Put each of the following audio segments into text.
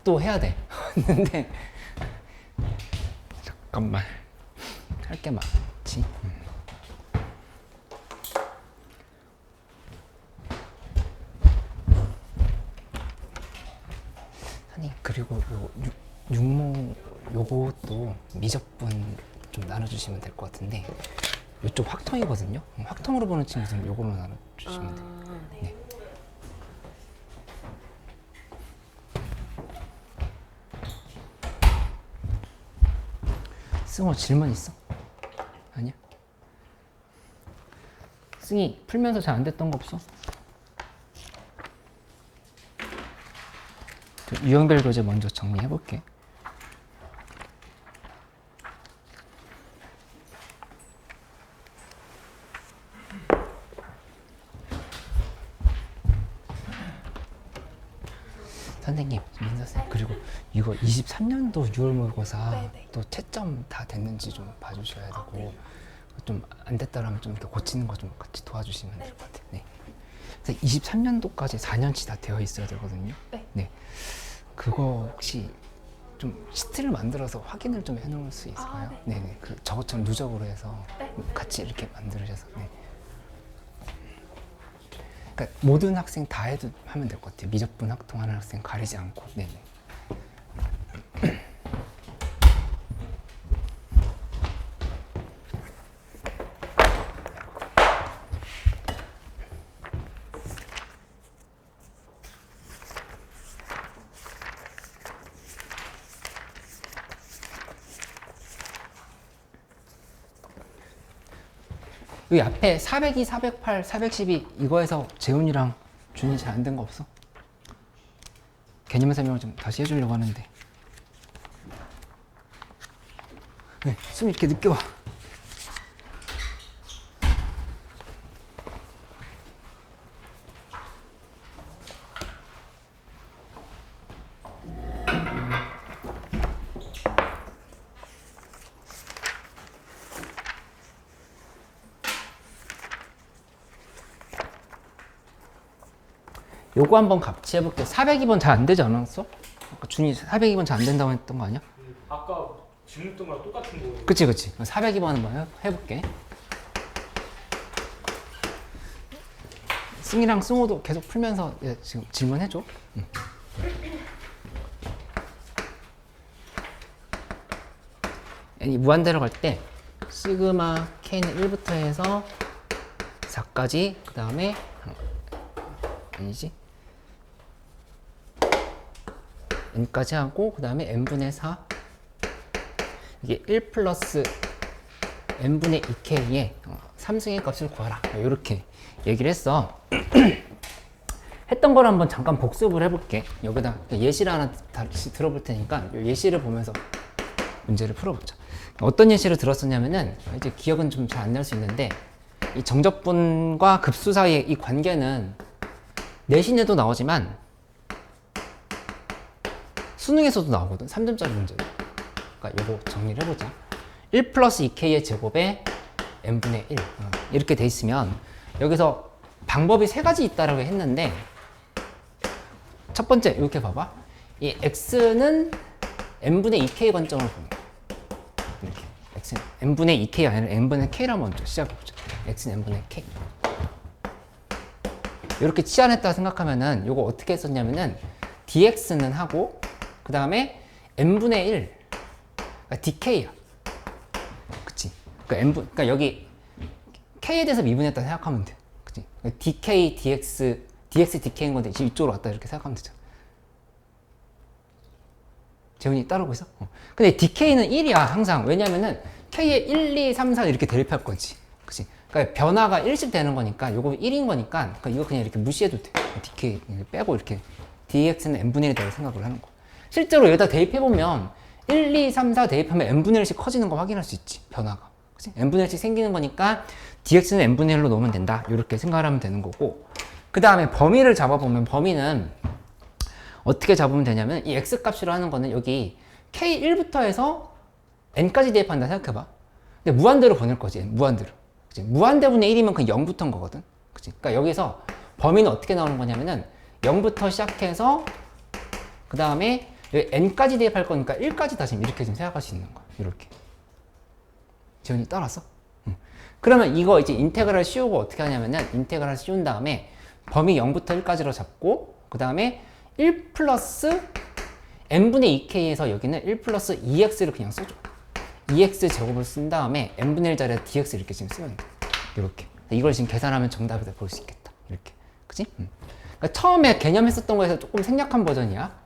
또 해야 돼. 근데 잠깐만 할 게 많지. 아니 그리고 요 육모 요것도 미적분 좀 나눠주시면 될 것 같은데 이쪽 확통이거든요. 확통으로 보는 친구들은 요걸로 나눠주시면 돼요. 네. 네. 승호 질문 있어? 아니야? 승희 풀면서 잘 안 됐던 거 없어? 유형별 교재 먼저 정리해 볼게. 선생님, 민서쌤, 그리고 이거 23년도 6월 모의고사 네네. 또 채점 다 됐는지 좀 봐주셔야 되고 네. 좀 안 됐다라면 좀 이렇게 고치는 거 좀 같이 도와주시면 될 것 같아요. 네. 그래서 23년도까지 4년치 다 되어 있어야 되거든요. 네. 그거 혹시 좀 시트를 만들어서 확인을 좀 해놓을 수 있을까요? 네. 네네. 그 저것처럼 누적으로 해서 네. 같이 이렇게 만들으셔서. 네. 그러니까 모든 학생 다 해도 하면 될 것 같아요. 미적분 학통하는 학생 가리지 않고. 네네. 여기 앞에 402, 408, 412 이거에서 재훈이랑 준이 잘 안 된 거 없어? 개념 설명을 좀 다시 해주려고 하는데. 네, 숨 이렇게 늦게 와. 요거 한번 같이 해볼게요. 402번 잘 안 되지 않았어? 아까 준이 402번 잘 안 된다고 했던 거 아니야? 아까 질문했던 거랑 똑같은 거. 그치 그치. 402번 한번 해볼게. 승이랑 승호도 계속 풀면서 지금 질문해줘. 응. 이 무한대로 갈 때 시그마 K는 1부터 해서 4까지 그 다음에 아니지 n까지 하고 그 다음에 n분의 4 이게 1 플러스 n분의 2k의 3승의 값을 구하라 이렇게 얘기를 했어. 했던 걸 한번 잠깐 복습을 해볼게. 여기다 예시를 하나 다시 들어볼 테니까 예시를 보면서 문제를 풀어보자. 어떤 예시를 들었었냐면은 이제 기억은 좀 잘 안 날 수 있는데 이 정적분과 급수 사이의 이 관계는 내신에도 나오지만 수능에서도 나오거든. 3점짜리 문제. 그러니까 요거 정리를 해보자. 1 플러스 2k의 제곱에 n분의 1 이렇게 돼 있으면 여기서 방법이 세 가지 있다라고 했는데 첫 번째 이렇게 봐봐. 이 x는 n분의 2k 관점을 보는 거야. 이렇게 x는 n분의 2k 아니라 n분의 k라 먼저 시작해보자. x는 n분의 k 이렇게 치환했다 생각하면은 요거 어떻게 했었냐면은 dx는 하고 그 다음에 n분의 1 그러니까 dk야. 그치? 그러니까 여기 k에 대해서 미분했다 생각하면 돼. 그치? 그러니까 dk, dx, dk인 건데 지금 이쪽으로 왔다 이렇게 생각하면 되죠. 재훈이 따르고 있어? 근데 dk는 1이야 항상. 왜냐면은 k에 1, 2, 3, 4 이렇게 대입할 거지. 그치? 그러니까 변화가 1씩 되는 거니까 요거 1인 거니까 그러니까 이거 그냥 이렇게 무시해도 돼. dk 빼고 이렇게 dx는 n분의 1이라고 생각을 하는 거. 실제로 여기다 대입해보면 1, 2, 3, 4 대입하면 n분의 1씩 커지는 거 확인할 수 있지. 변화가. 그치? n분의 1씩 생기는 거니까 dx는 n분의 1로 놓으면 된다. 이렇게 생각을 하면 되는 거고 그 다음에 범위를 잡아보면 범위는 어떻게 잡으면 되냐면 이 x값이라 하는 거는 여기 k1부터 해서 n까지 대입한다 생각해봐. 근데 무한대로 보낼 거지. 무한대로. 그치? 무한대분의 1이면 그 0부터인 거거든. 그치? 그러니까 여기서 범위는 어떻게 나오는 거냐면은 0부터 시작해서 그 다음에 여기 n까지 대입할 거니까 1까지 다 지금 이렇게 좀 생각할 수 있는 거야. 이렇게. 지원이 따라서? 그러면 이거 이제 인테그랄 씌우고 어떻게 하냐면은 인테그랄 씌운 다음에 범위 0부터 1까지로 잡고 그 다음에 1 플러스 n분의 2k에서 여기는 1 플러스 2x를 그냥 써줘. 2x 제곱을 쓴 다음에 n분의 1 자리에 dx 이렇게 지금 쓰면 돼. 이렇게. 이걸 지금 계산하면 정답이다 볼 수 있겠다. 이렇게. 그치? 그러니까 처음에 개념 했었던 거에서 조금 생략한 버전이야.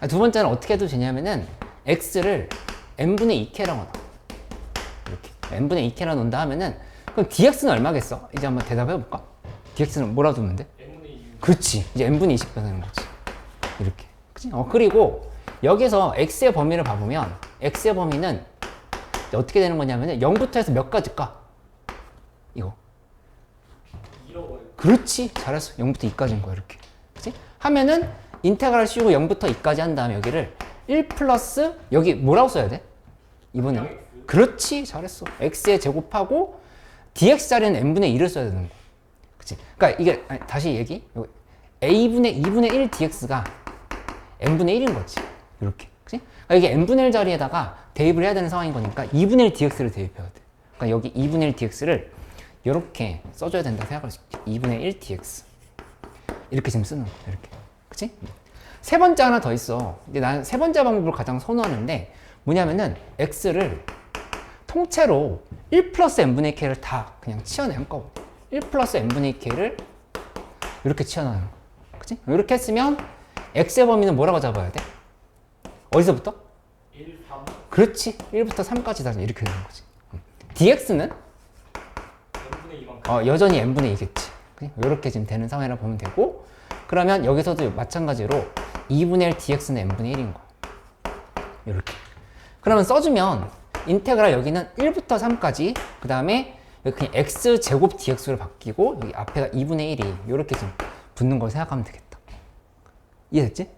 두 번째는 어떻게 해도 되냐면은 x를 n분의 2k라고 넣어. 이렇게. n분의 2k라 놓는다 하면은 그럼 dx는 얼마겠어? 이제 한번 대답해 볼까? dx는 뭐라 두면 돼? n분의 2. 그렇지. 이제 n분의 20 되는 거지. 이렇게. 그치? 그리고 여기서 x의 범위를 봐보면 x의 범위는 어떻게 되는 거냐면은 0부터 해서 몇 가지일까? 이거. 2라고 해요. 그렇지. 잘했어. 0부터 2까지인 거야. 이렇게. 그치? 하면은 인테그랄 씌우고 0부터 2까지 한 다음에 여기를 1 플러스 여기 뭐라고 써야 돼? 이번에는? x. 그렇지. 잘했어. x에 제곱하고 dx 자리는 n분의 1을 써야 되는 거. 그치? 그러니까 이게 아니, 다시 얘기. a분의 2분의 1 dx가 n분의 1인 거지. 이렇게. 그치? 그러니까 이게 n분의 1 자리에다가 대입을 해야 되는 상황인 거니까 2분의 1 dx를 대입해야 돼. 그러니까 여기 2분의 1 dx를 이렇게 써줘야 된다고 생각할 수 있지. 2분의 1 dx. 이렇게 지금 쓰는 거야. 이렇게. 그치? 세 번째 하나 더 있어. 근데 나는 세 번째 방법을 가장 선호하는데 뭐냐면은 x를 통째로 1 플러스 n분의 k를 다 그냥 치워내 한꺼번에. 1 플러스 n분의 k를 이렇게 치워내는 거야. 그치? 이렇게 했으면 x의 범위는 뭐라고 잡아야 돼? 어디서부터? 1, 3. 그렇지. 1부터 3까지 다 이렇게 되는 거지. dx는 n분의 2만큼. 여전히 n분의 2겠지. 이렇게 지금 되는 상황이라 보면 되고 그러면 여기서도 마찬가지로 2분의 1 dx는 n분의 1인 거야. 이렇게. 그러면 써주면 인테그랄 여기는 1부터 3까지 그 다음에 여기 그냥 x 제곱 dx로 바뀌고 여기 앞에가 2분의 1이 이렇게 지금 붙는 걸 생각하면 되겠다. 이해됐지?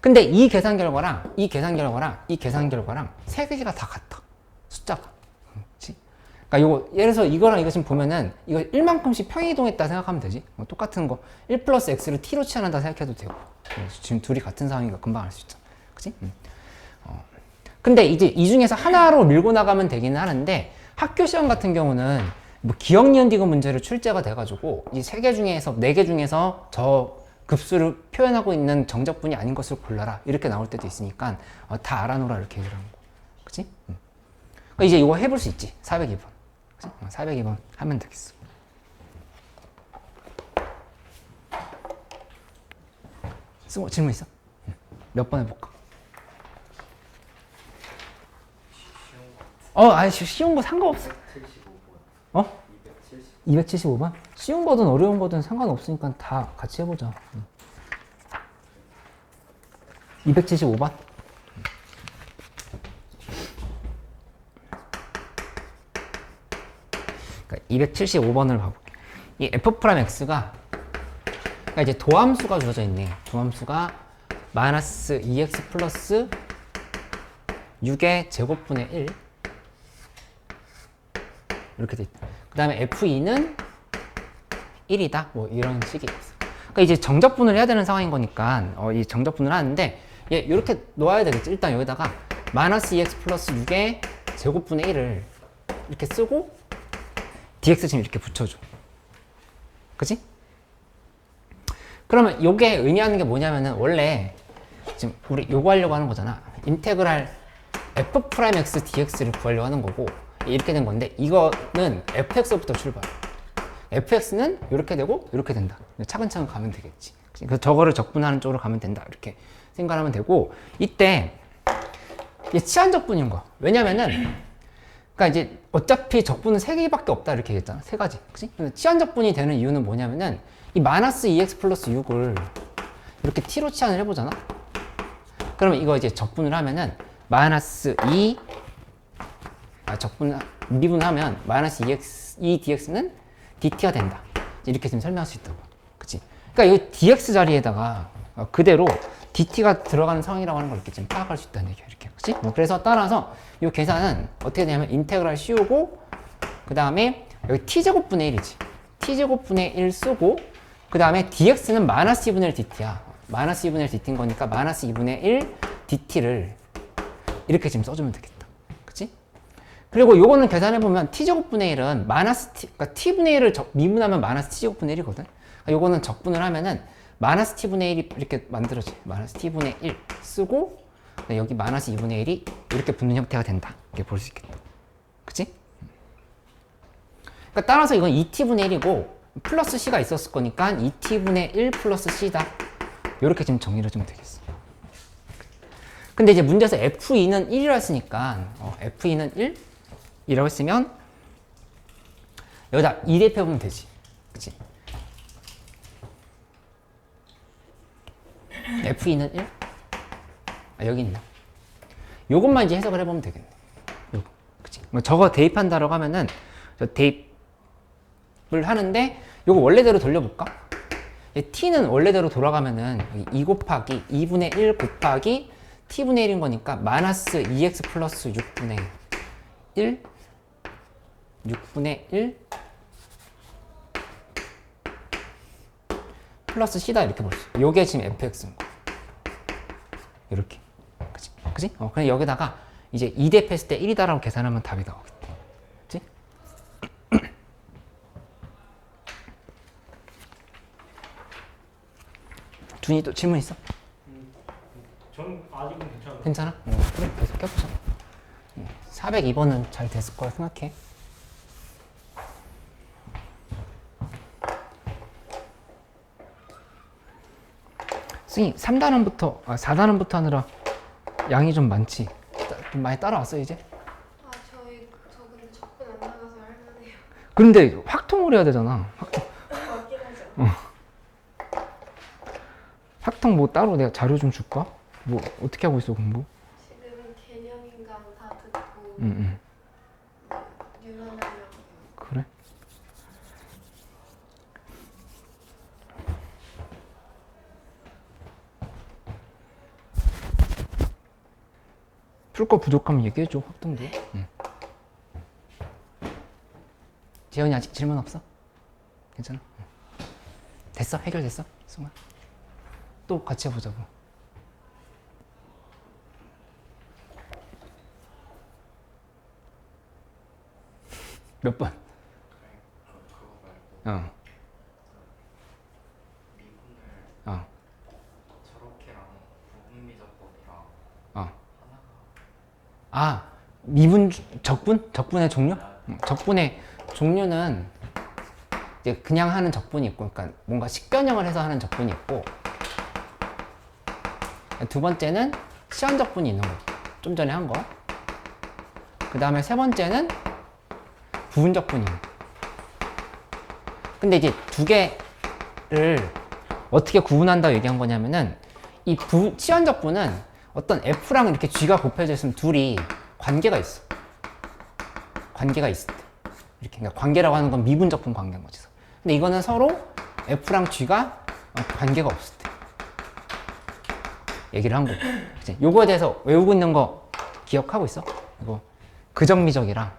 근데 이 계산 결과랑 이 계산 결과랑 이 계산 결과랑 세 개가 다 같아. 숫자가. 그치? 그러니까 요거 예를 들어서 이거랑 이거 지금 보면은 이거 1만큼씩 평이동했다 생각하면 되지. 똑같은 거 1 플러스 x를 t로 치환한다 생각해도 되고. 지금 둘이 같은 상황이니까 금방 알 수 있잖아. 그치? 근데 이제 이 중에서 하나로 밀고 나가면 되기는 하는데 학교 시험 같은 경우는 뭐 기억 니은 디귿 문제로 출제가 돼가지고 이 세 개 중에서 네 개 중에서 저 급수를 표현하고 있는 정적분이 아닌 것을 골라라 이렇게 나올 때도 있으니까 다 알아놓으라 이렇게 얘기를 하는 거. 그치? 그러니까 이제 이거 해볼 수 있지. 402번. 그치? 402번 하면 되겠어. 승호 질문 있어? 몇 번 해볼까? 아니 쉬운 거 상관없어. 275번? 쉬운 거든 어려운 거든 상관없으니까 다 같이 해보자. 275번? 그러니까 275번을 봐볼게. 이 f'(x가) 그러니까 이제 도함수가 주어져 있네. 도함수가 마이너스 2x 플러스 6의 제곱분의 1 이렇게 돼 있다. 그 다음에 f2는 1이다. 뭐 이런 식이 있어. 그러니까 이제 정적분을 해야 되는 상황인 거니까 이 정적분을 하는데 얘 이렇게 놓아야 되겠지. 일단 여기다가 마이너스 2x 플러스 6의 제곱분의 1을 이렇게 쓰고 dx 지금 이렇게 붙여줘. 그치? 그러면 요게 의미하는 게 뭐냐면은 원래 지금 우리 요거 하려고 하는 거잖아. 인테그랄 f'(x) dx를 구하려고 하는 거고 이렇게 된 건데 이거는 fx부터 출발. fx는 이렇게 되고 이렇게 된다. 차근차근 가면 되겠지. 그래서 저거를 적분하는 쪽으로 가면 된다. 이렇게 생각하면 되고 이때 이게 치환적분인 거. 왜냐면은 그러니까 이제 어차피 적분은 세 개밖에 없다 이렇게 얘기했잖아. 세 가지. 그치? 근데 치환적분이 되는 이유는 뭐냐면은 이 마이너스 2x 플러스 6을 이렇게 t로 치환을 해보잖아. 그러면 이거 이제 적분을 하면은 마이너스 2 적분 미분하면 마이너스 2dx는 dt가 된다. 이렇게 지금 설명할 수 있다고. 그치? 그러니까 이 dx 자리에다가 그대로 dt가 들어가는 상황이라고 하는 걸 이렇게 지금 파악할 수 있다는 얘기야. 이렇게. 그치? 그래서 따라서 이 계산은 어떻게 되냐면 인테그랄 씌우고 그 다음에 여기 t제곱분의 1이지. t제곱분의 1 쓰고 그 다음에 dx는 마이너스 2분의 1 dt야. 마이너스 2분의 1 dt인 거니까 마이너스 2분의 1 dt를 이렇게 지금 써주면 되겠다. 그치? 그리고 요거는 계산해보면 t제곱분의 1은 마이너스 t, 그러니까 t분의 1을 미분하면 마이너스 t제곱분의 1이거든. 그러니까 요거는 적분을 하면은 마이너스 t분의 1이 이렇게 만들어져. 마이너스 t분의 1 쓰고 여기 마이너스 2분의 1이 이렇게 붙는 형태가 된다. 이렇게 볼 수 있겠다. 그치? 그러니까 따라서 이건 2t분의 1이고 플러스 c가 있었을 거니까 2t분의 1 플러스 c다. 이렇게 지금 정리를 해주면 되겠어. 근데 이제 문제에서 f2는 1이라 했으니까 f2는 1이라고 했으면 여기다 2 대표보면 되지. 그치? f2는 1? 아, 여기 있네. 요것만 이제 해석을 해보면 되겠네. 요거. 그치? 뭐 저거 대입한다라고 하면은 저 대입을 하는데 요거 원래대로 돌려볼까? t는 원래대로 돌아가면은 2 곱하기 2분의 1 곱하기 t분의 1인 거니까 마이너스 2x 플러스 6분의 1 6분의 1 플러스 c다 이렇게 볼 수 있어. 요게 지금 fx인 거. 이렇게. 그치? 그치? 그럼 여기다가 이제 2 대입했을 때 1이다라고 계산하면 답이 나오겠다. 그치? 준이 또 질문 있어? 전 아직은 괜찮아요. 괜찮아? 그래, 계속 해보자. 402번은 잘 됐을 거라 생각해. 승희, 3단원부터, 4단원부터 하느라 양이 좀 많지? 좀 많이 따라왔어, 이제? 아, 저 근데 적분 안 나가서 할만해요. 근데 확통을 해야 되잖아. 맞긴 하죠. 확통 뭐 따로 내가 자료 좀 줄까? 뭐, 어떻게 하고 있어, 공부? 지금은 개념인강 다 듣고 응. 뉴런하려고. 그래? 풀 거 부족하면 얘기해줘, 확통도. 응. 재현이 아직 질문 없어? 괜찮아? 응. 됐어? 해결됐어? 승아? 또 같이 해보자고. 몇 번? 그거 말고 어. 미분을 어. 저렇게랑 부분미적법이랑 어. 하나가 아, 미분, 적분? 적분의 종류? 적분의 종류는 이제 그냥 하는 적분이 있고, 그러니까 뭔가 식변형을 해서 하는 적분이 있고, 두 번째는 시한 적분이 있는 거. 좀 전에 한 거. 그 다음에 세 번째는 부분 적분이 있는 거. 근데 이제 두 개를 어떻게 구분한다고 얘기한 거냐면은 이 시한 적분은 어떤 F랑 이렇게 G가 곱해져 있으면 둘이 관계가 있어. 관계가 있을 때. 이렇게. 그러니까 관계라고 하는 건 미분적분 관계인 거지. 근데 이거는 서로 F랑 G가 관계가 없을 때. 얘기를 한 거고. 그치? 요거에 대해서 외우고 있는 거 기억하고 있어? 이거 그정미적이랑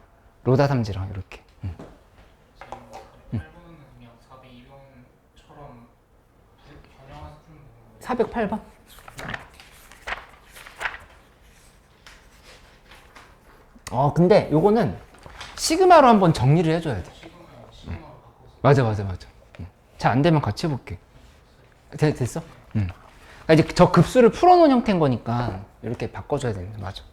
로다삼지랑 이렇게. 지금 8번은 그냥 402번처럼 변형해서 풀면 되는 거예요. 408번? 근데 요거는 시그마로 한번 정리를 해줘야 돼. 시그마로 바꿔서 맞아. 잘 안 되면 같이 해볼게. 됐어? 응. 그러니까 이제 저 급수를 풀어놓은 형태인 거니까 이렇게 바꿔줘야 되는데, 맞아.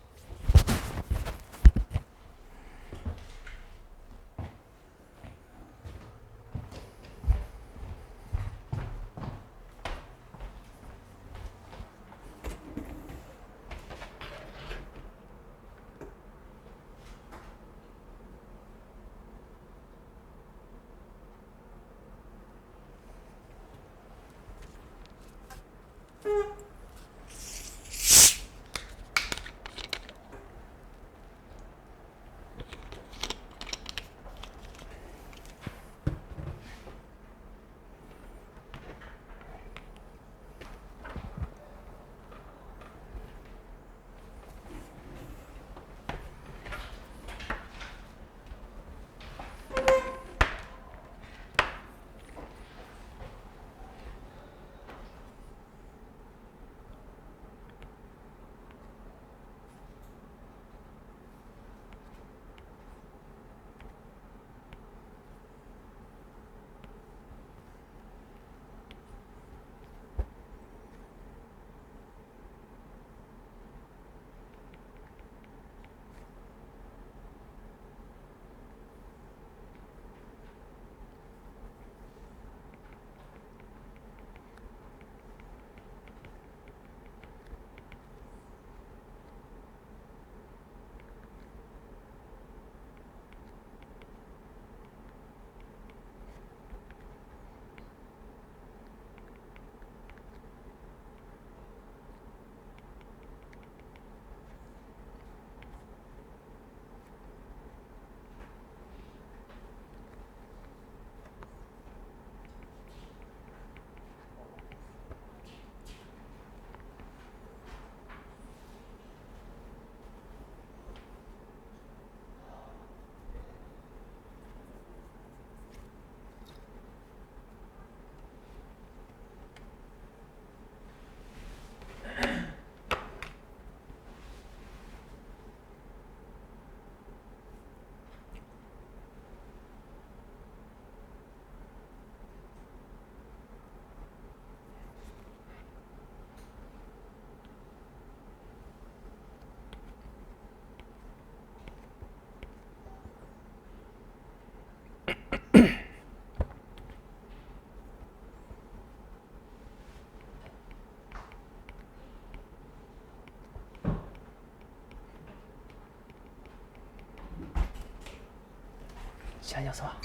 지한이 어서 와.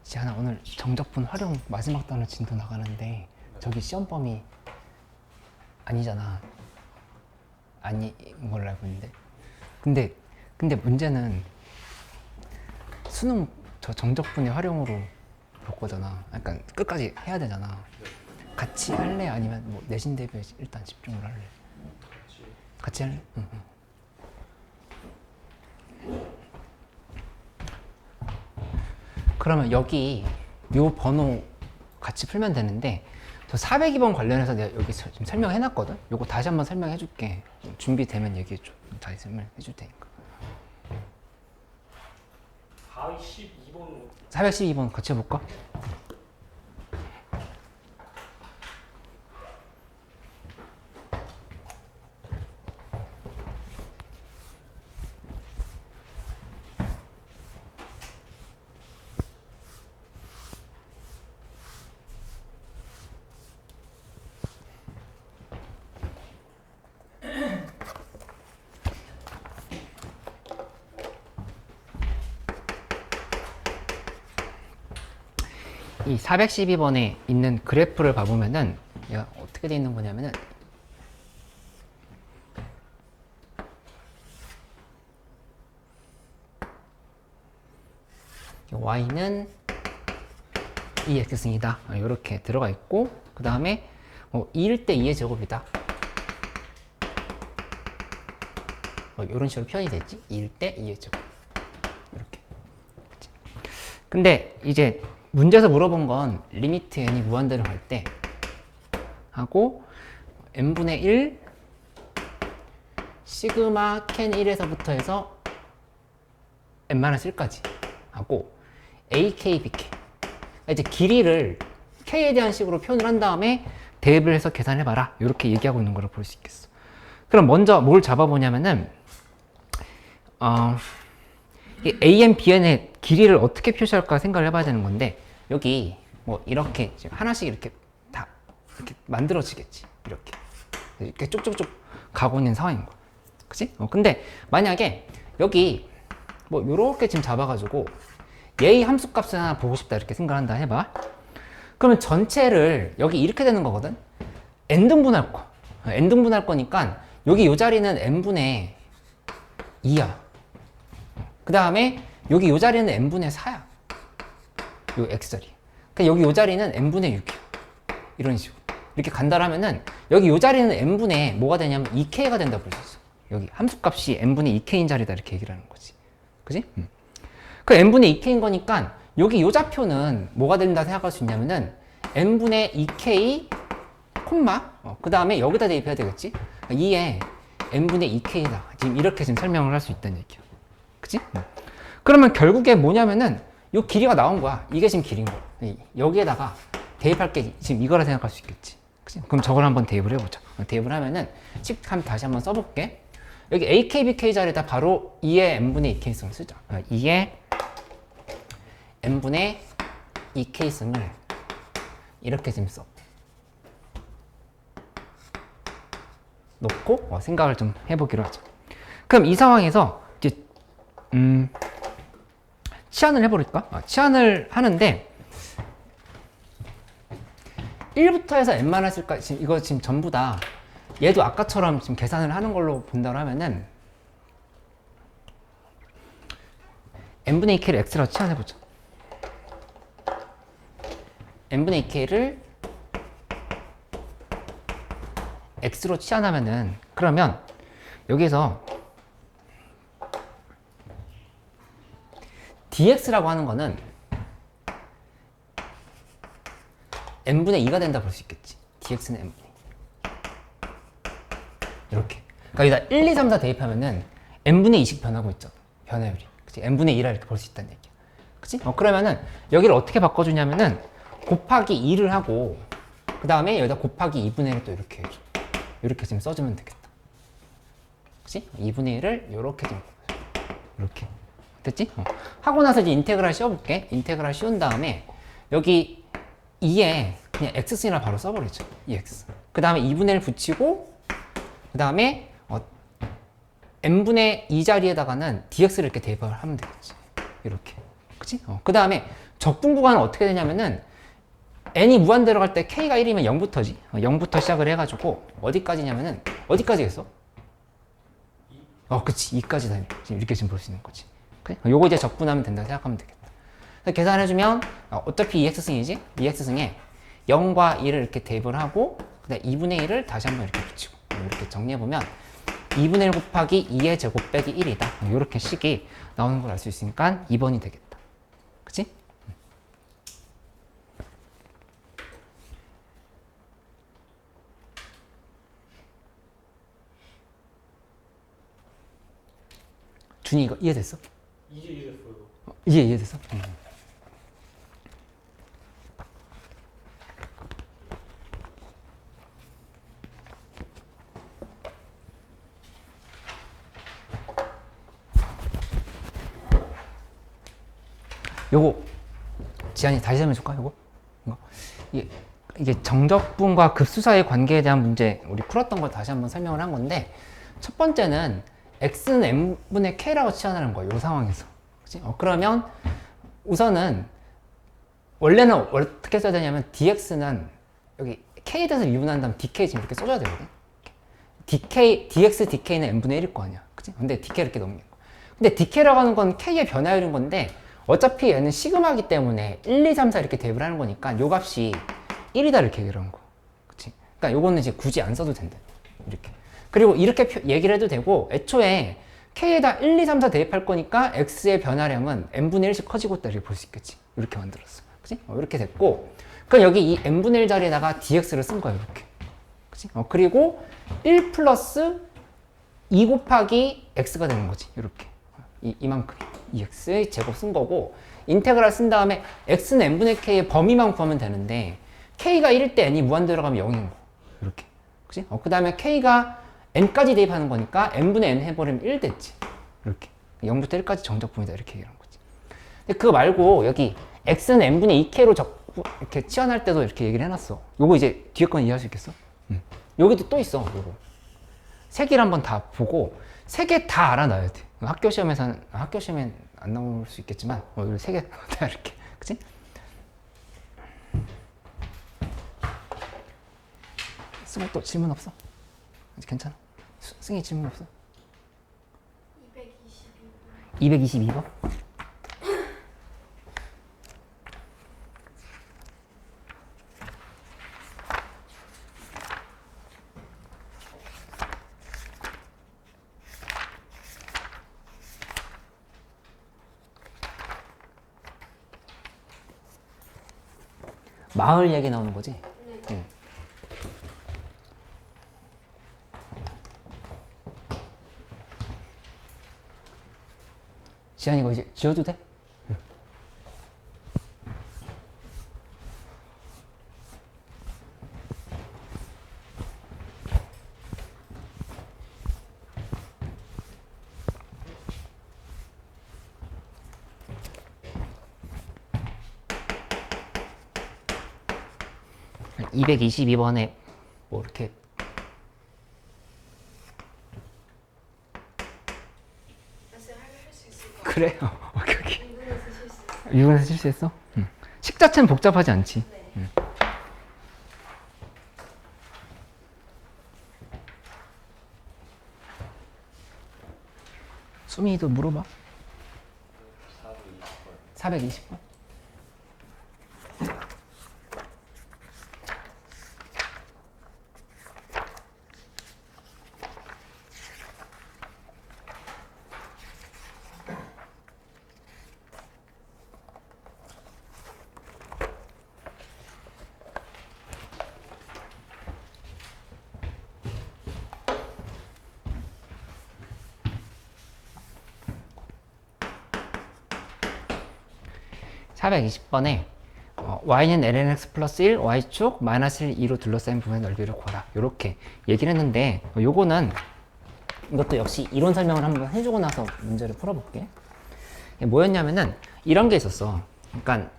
지한아, 오늘 정적분 활용 마지막 단어 진도 나가는데 저기 시험 범위 아니잖아. 아닌 걸로 알고 있는데. 근데 문제는 수능 저 정적분의 활용으로 볼 거잖아. 그러니까 끝까지 해야 되잖아. 같이 할래? 아니면 뭐 내신 대비에 일단 집중을 할래? 같이 할래? 응. 그러면 여기 요 번호 같이 풀면 되는데 저 402번 관련해서 내가 여기 지금 설명해 놨거든? 요거 다시 한번 설명해 줄게. 준비되면 얘기해 줘. 다시 설명해 줄 테니까. 412번 412번 같이 해볼까? 이 412번에 있는 그래프를 봐보면은 얘가 어떻게 돼 있는 거냐면은 y는 2x승이다 이렇게 들어가 있고, 그 다음에 2일 때 2의 제곱이다 이런 식으로 표현이 됐지. 2일 때 2의 제곱 이렇게. 그치? 근데 이제 문제에서 물어본 건 리미트 n이 무한대로 갈 때 하고 n분의 1 시그마 캔 1에서부터 해서 n-1까지 하고 ak, bk 이제 길이를 k에 대한 식으로 표현을 한 다음에 대입을 해서 계산해봐라 이렇게 얘기하고 있는 걸 볼 수 있겠어. 그럼 먼저 뭘 잡아보냐면은 이 an, bn의 길이를 어떻게 표시할까 생각을 해봐야 되는 건데, 여기 뭐 이렇게 하나씩 이렇게 다 이렇게 만들어지겠지. 이렇게 쭉쭉쭉 가고 있는 상황인 거야. 그치? 근데 만약에 여기 뭐 요렇게 지금 잡아가지고 얘의 함수값을 하나 보고 싶다 이렇게 생각한다 해봐. 그러면 전체를 여기 이렇게 되는 거거든. n등분할 거. n등분할 거니까 여기 요 자리는 n분의 2야. 그 다음에 여기 요 자리는 n분의 4야. 요 x자리. 그러니까 여기 요 자리는 n분의 6이야. 이런 식으로. 이렇게 간다라면은 여기 요 자리는 n분의 뭐가 되냐면 2k가 된다 볼 수 있어. 여기 함수값이 n분의 2k인 자리다 이렇게 얘기를 하는 거지. 그지? 그 n분의 2k인 거니까 여기 요 좌표는 뭐가 된다 생각할 수 있냐면은 n분의 2k 콤마 그 다음에 여기다 대입해야 되겠지? 2에 n분의 2k다. 지금 이렇게 지금 설명을 할 수 있다는 얘기야. 그치? 그러면 결국에 뭐냐면은 요 길이가 나온 거야. 이게 지금 길인 거야. 여기에다가 대입할 게 지금 이거라 생각할 수 있겠지. 그치? 그럼 저걸 한번 대입을 해보자. 대입을 하면은 다시 한번 써볼게. 여기 AK, BK 자리에다 바로 2의 n분의 2k승을 쓰자. 2의 n분의 2k승을 이렇게 지금 써. 놓고 생각을 좀 해보기로 하자. 그럼 이 상황에서 이제 치환을 해버릴까? 치환을 하는데 1부터 해서 n-1까지 지금 이거 지금 전부 다 얘도 아까처럼 지금 계산을 하는 걸로 본다고 하면은 n분의 2k를 x라고 치환해보자. n분의 2k를 x로 치환하면은 그러면 여기서 dx라고 하는 거는 n분의 2가 된다 볼 수 있겠지. dx는 n분의 2. 이렇게. 그러니까 여기다 1, 2, 3, 4 대입하면은 n분의 2씩 변하고 있죠. 변화율이. 그치? n분의 2라 이렇게 볼 수 있다는 얘기야. 그치? 그러면은 여기를 어떻게 바꿔주냐면은 곱하기 2를 하고 그 다음에 여기다 곱하기 2분의 1을 또 이렇게 해줘. 이렇게 지금 써주면 되겠다. 그치? 2분의 1을 이렇게 좀 이렇게. 됐지? 하고 나서 이제 인테그랄 씌워볼게. 인테그랄 씌운 다음에 여기 2에 그냥 x승이라 바로 써버리죠. 2x. 그 다음에 2분의 1 붙이고 그 다음에 n분의 2 자리에다가는 dx를 이렇게 대입을 하면 되겠지. 이렇게. 그치? 그 다음에 적분 구간은 어떻게 되냐면은 n이 무한 들어갈 때 k가 1이면 0부터지. 0부터 시작을 해가지고 어디까지냐면은 어디까지 했어? 그치. 2까지 지금 이렇게 지금 볼 수 있는 거지. 그래? 요거 이제 적분하면 된다고 생각하면 되겠다. 계산해주면 어차피 2x승이지? 2x승에 0과 2를 이렇게 대입을 하고 그다음 2분의 1을 다시 한번 이렇게 붙이고 이렇게 정리해보면 2분의 1 곱하기 2의 제곱 빼기 1이다. 이렇게 식이 나오는 걸 알 수 있으니까 2번이 되겠다. 그치? 준이 이거 이해됐어? 이제 이랬어요. 이해됐어? 요거 지한이 다시 설명해줄까? 요거? 이게 정적분과 급수 사이의 관계에 대한 문제 우리 풀었던 걸 다시 한번 설명을 한 건데 첫 번째는 x는 n분의 k라고 치환하는 거예요. 이 상황에서. 그치? 그러면 우선은 원래는 어떻게 써야 되냐면 dx는 여기 k에 대해서 미분한 다음 dk 지금 이렇게 써줘야 되거든. dx, dk는 n분의 1일 거 아니야. 그치? 근데 dk 이렇게 넘긴 거. 근데 dk라고 하는 건 k의 변화율인 건데 어차피 얘는 시그마기 때문에 1, 2, 3, 4 이렇게 대입을 하는 거니까 요 값이 1이다 이렇게 얘기를 한 거. 그치? 그러니까 요거는 이제 굳이 안 써도 된다. 이렇게. 그리고 이렇게 얘기를 해도 되고 애초에 k에다 1, 2, 3, 4 대입할 거니까 x의 변화량은 n분의 1씩 커지고 있다 이렇게 볼 수 있겠지. 이렇게 만들었어. 그치? 이렇게 됐고 그럼 여기 이 n분의 1 자리에다가 dx를 쓴 거야. 이렇게. 그치? 그리고 1 플러스 2 곱하기 x가 되는 거지. 이렇게. 이만큼 2x의 제곱 쓴 거고 인테그랄 쓴 다음에 x는 n분의 k의 범위만 구하면 되는데 k가 1일 때 n이 무한 들어가면 0인 거 이렇게 그치? 그 다음에 k가 n까지 대입하는 거니까 n분의 n 해버리면 1 됐지 이렇게 0부터 1까지 정적분이다 이렇게 얘기하는 거지. 근데 그거 말고 여기 x는 n분의 2k로 이렇게 치환할 때도 이렇게 얘기를 해놨어. 요거 이제 뒤에 건 이해할 수 있겠어? 여기도 또 있어. 요거 세 개를 한번 다 보고 세 개 다 알아놔야 돼. 학교 시험에는 안 나올 수 있겠지만 이거 세 개 다 이렇게 그치? 승우 또 질문 없어? 아직 괜찮아? 승희 질문 없어? 222번? 마을 얘기 나오는 거지? 응. 지한이 이거 이제 지워도 돼? 응. 한 222번에 뭐 이렇게 할수 있을 것 그래요? 오케이. 같아요. 이분에서 실수. 유근에서 실수했어? 응. 식 자체는 복잡하지 않지? 네. 응. 수민이도 물어봐. 420번. (420번에) y는 lnx 플러스 1, y축 마이너스 1, 2로 둘러싸인 부분의 넓이를 구하라. 이렇게 얘기를 했는데 요거는 이것도 역시 이론 설명을 한번 해주고 나서 문제를 풀어볼게. 이게 뭐였냐면은 이런 게 있었어. 그러니까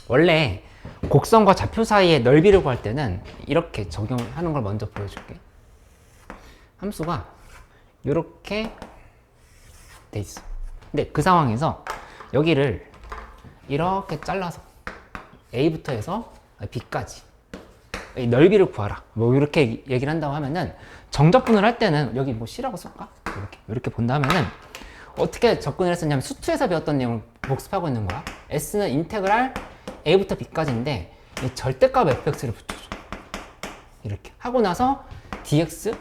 원래 곡선과 좌표 사이의 넓이를 구할 때는 이렇게 적용하는 걸 먼저 보여줄게. 함수가 요렇게 돼 있어. 근데 그 상황에서 여기를 이렇게 잘라서 A부터 해서 B까지 이 넓이를 구하라. 뭐 이렇게 얘기를 한다고 하면은 정적분을 할 때는 여기 뭐 C라고 쓸까? 이렇게 본다 하면은 어떻게 접근을 했었냐면 수투에서 배웠던 내용을 복습하고 있는 거야. S는 인테그랄 A부터 B까지인데 이 절대값 fx를 붙여줘. 이렇게 하고 나서 dx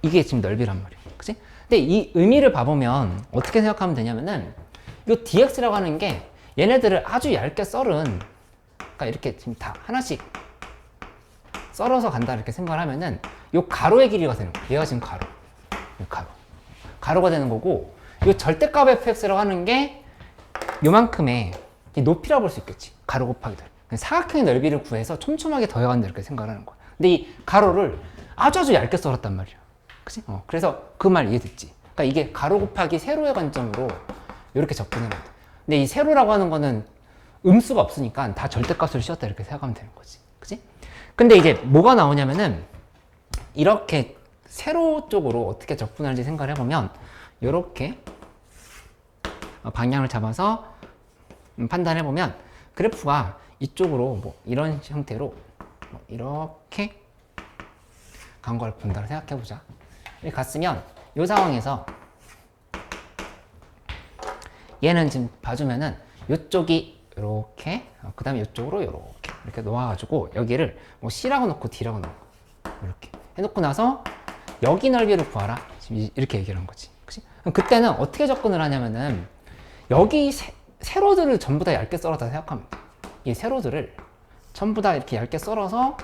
이게 지금 넓이란 말이야. 그치? 근데 이 의미를 봐보면 어떻게 생각하면 되냐면은 이 dx라고 하는 게 얘네들을 아주 얇게 썰은 그러니까 이렇게 지금 다 하나씩 썰어서 간다 이렇게 생각을 하면은 이 가로의 길이가 되는 거야. 얘가 지금 가로. 가로가 되는 거고 이 절대값 fx라고 하는 게 요만큼의 높이라고 볼 수 있겠지. 가로 곱하기 넓이. 사각형의 넓이를 구해서 촘촘하게 더해간다 이렇게 생각을 하는 거야. 근데 이 가로를 아주 얇게 썰었단 말이야. 그치? 그래서 그 말 이해됐지? 그러니까 이게 가로 곱하기 세로의 관점으로 이렇게 접근을 해. 근데 이 세로라고 하는 거는 음수가 없으니까 다 절대값을 씌웠다 이렇게 생각하면 되는 거지. 그치? 근데 이제 뭐가 나오냐면은 이렇게 세로 쪽으로 어떻게 접근할지 생각을 해보면 이렇게 방향을 잡아서 판단해보면 그래프가 이쪽으로 뭐 이런 형태로 뭐 이렇게 간 걸 본다고 생각해보자. 이렇게 갔으면 이 상황에서 얘는 지금 봐주면은 이쪽이 이렇게 그 다음에 이쪽으로 이렇게 놓아가지고 여기를 뭐 C라고 놓고 D라고 놓고 이렇게 해놓고 나서 여기 넓이를 구하라. 지금 이렇게 얘기를 한 거지. 그치? 그럼 그때는 어떻게 접근을 하냐면은 여기 세로들을 전부 다 얇게 썰었다 생각하면 돼. 이 세로들을 전부 다 이렇게 얇게 썰어서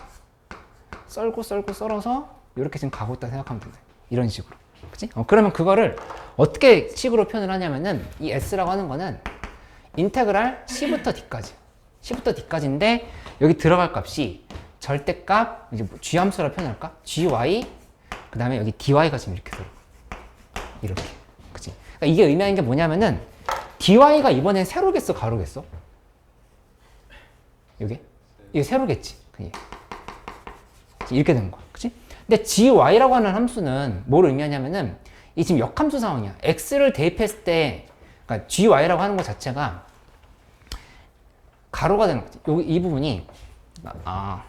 썰어서 이렇게 지금 가고 있다 생각하면 된다. 이런 식으로. 그치? 그러면 그거를 어떻게 식으로 표현을 하냐면은 이 S라고 하는 거는 인테그랄 C부터 D까지. C부터 D까지인데 여기 들어갈 값이 절대값, 이제 뭐 G 함수라 표현할까? GY, 그 다음에 여기 DY가 지금 이렇게 들어. 이렇게. 그치? 그러니까 이게 의미하는 게 뭐냐면은 DY가 이번엔 세로겠어, 가로겠어? 이게 세로겠지. 이렇게 된 거야. 그치? 근데 GY라고 하는 함수는 뭘 의미하냐면은 이 지금 역함수 상황이야. X를 대입했을 때, 그러니까 GY라고 하는 것 자체가 가로가 되는 거지. 이 부분이, 그러니까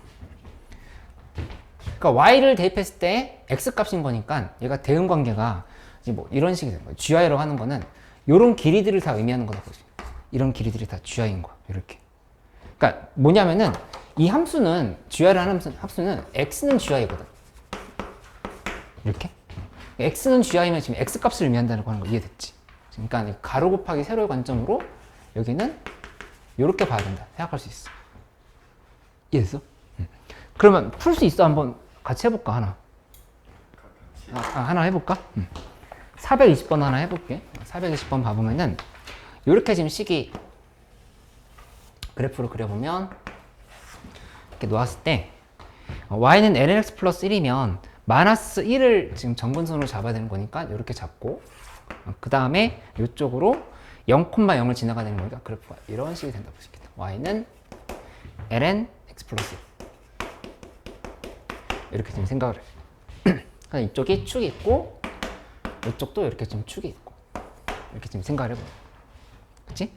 Y를 대입했을 때 X 값인 거니까 얘가 대응 관계가 뭐 이런 식이 되는 거야. GY라고 하는 거는 이런 길이들을 다 의미하는 거다 보지. 이런 길이들이 다 GY인 거야. 이렇게. 그러니까 뭐냐면은 이 함수는 GY라는 함수는 X는 GY거든. 이렇게. X는 GY면 지금 X 값을 의미한다는 거 하는 거 이해됐지? 그러니까 가로 곱하기 세로의 관점으로 여기는 이렇게 봐야 된다. 생각할 수 있어. 이해됐어? 그러면 풀 수 있어? 한번 같이 해볼까? 하나. 하나 해볼까? 420번 하나 해볼게. 420번 봐보면은 이렇게 지금 식이 그래프로 그려보면 이렇게 놓았을 때 y는 lnx 플러스 1이면 마이너스 1을 지금 정근선으로 잡아야 되는 거니까 이렇게 잡고 그 다음에 이쪽으로 0,0을 지나가야 되는 거니까 그래프가 이런 식이 된다고 볼 수 있겠다. y는 lnx 플러스 1 이렇게 지금 생각을 해. 이쪽이 축이 있고 이쪽도 이렇게 좀 축이 있고 이렇게 지금 생각을 해보자. 그치?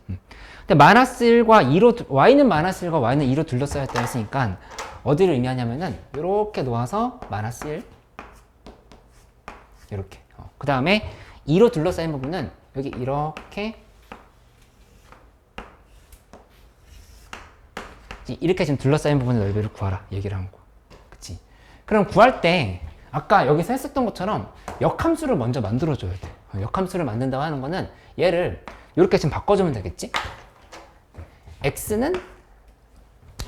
근데 마이너스 1과 2로 y는 마이너스 1과 y는 2로 둘러싸였다 했으니까 어디를 의미하냐면은 이렇게 놓아서 마이너스 1 이렇게 그 다음에 2로 둘러싸인 부분은 여기 이렇게 지금 둘러싸인 부분의 넓이를 구하라 얘기를 한 거. 그치? 그럼 구할 때 아까 여기서 했었던 것처럼 역함수를 먼저 만들어줘야 돼. 역함수를 만든다고 하는 거는 얘를 이렇게 지금 바꿔주면 되겠지? x는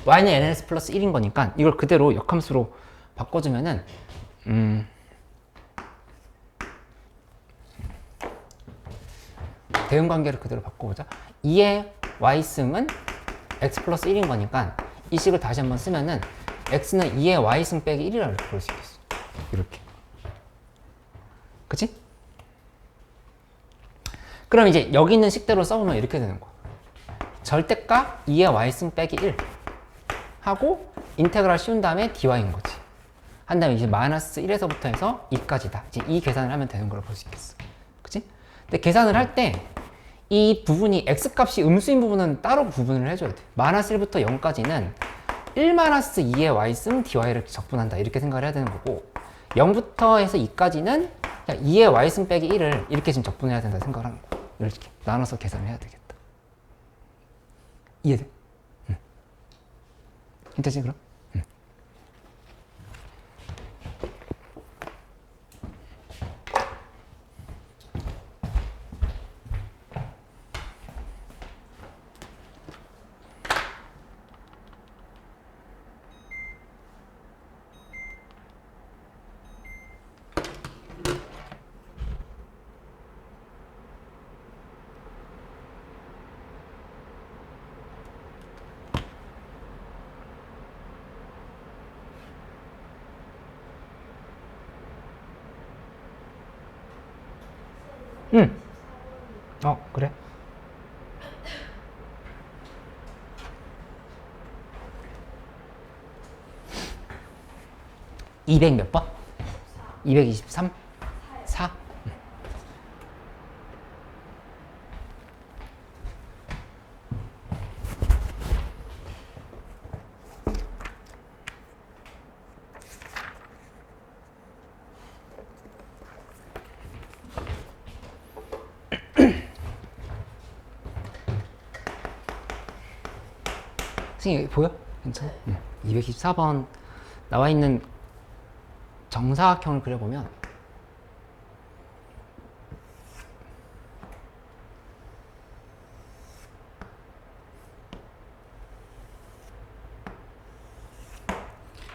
y는 nx 플러스 1인 거니까 이걸 그대로 역함수로 바꿔주면은 대응관계를 그대로 바꿔보자. 2의 y승은 x 플러스 1인 거니까 이 식을 다시 한번 쓰면은 x는 2의 y승 빼기 1이라고 이렇게 볼 수 있겠어. 이렇게. 그치? 그럼 이제 여기 있는 식대로 써보면 이렇게 되는 거야. 절대값 2의 y승 빼기 1 하고 인테그랄 씌운 다음에 dy인 거지. 한 다음에 이제 마이너스 1에서부터 해서 2까지다. 이제 이 계산을 하면 되는 걸 볼 수 있겠어. 그치? 근데 계산을 할 때 이 부분이 x값이 음수인 부분은 따로 구분을 해줘야 돼. 마이너스 1부터 0까지는 1 마이너스 2의 y승 dy를 적분한다. 이렇게 생각을 해야 되는 거고 0부터 해서 2까지는 2의 y승 빼기 1을 이렇게 지금 적분해야 된다 생각을 하는 거야. 이렇게 나눠서 계산을 해야 되겠다. 이해돼? 응. 괜찮지 그럼? 응. 응. 그래? 200 몇 번? 223? 4? 선생님 여기 보여? 괜찮아? 224번 나와 있는 정사각형을 그려보면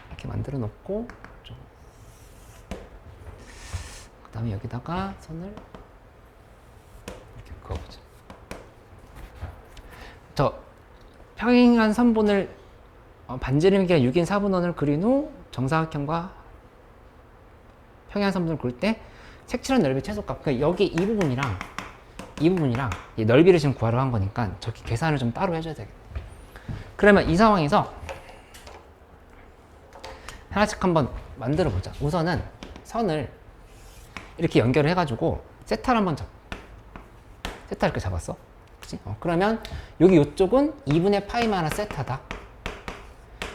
이렇게 만들어 놓고 그 다음에 여기다가 선을 이렇게 그어보자. 저 평행한 선분을 반지름이가 6인 4분원을 그린 후 정사각형과 평행한 선분을 그릴 때 색칠한 넓이 최소값, 그러니까 여기 이 부분이랑 이 넓이를 지금 구하러 한 거니까 저기 계산을 좀 따로 해줘야 되겠네. 그러면 이 상황에서 하나씩 한번 만들어 보자. 우선은 선을 이렇게 연결을 해가지고 세타를 한번 세타 이렇게 잡았어. 그치? 그러면 여기 이쪽은 2분의 파이 마이너스 세타다.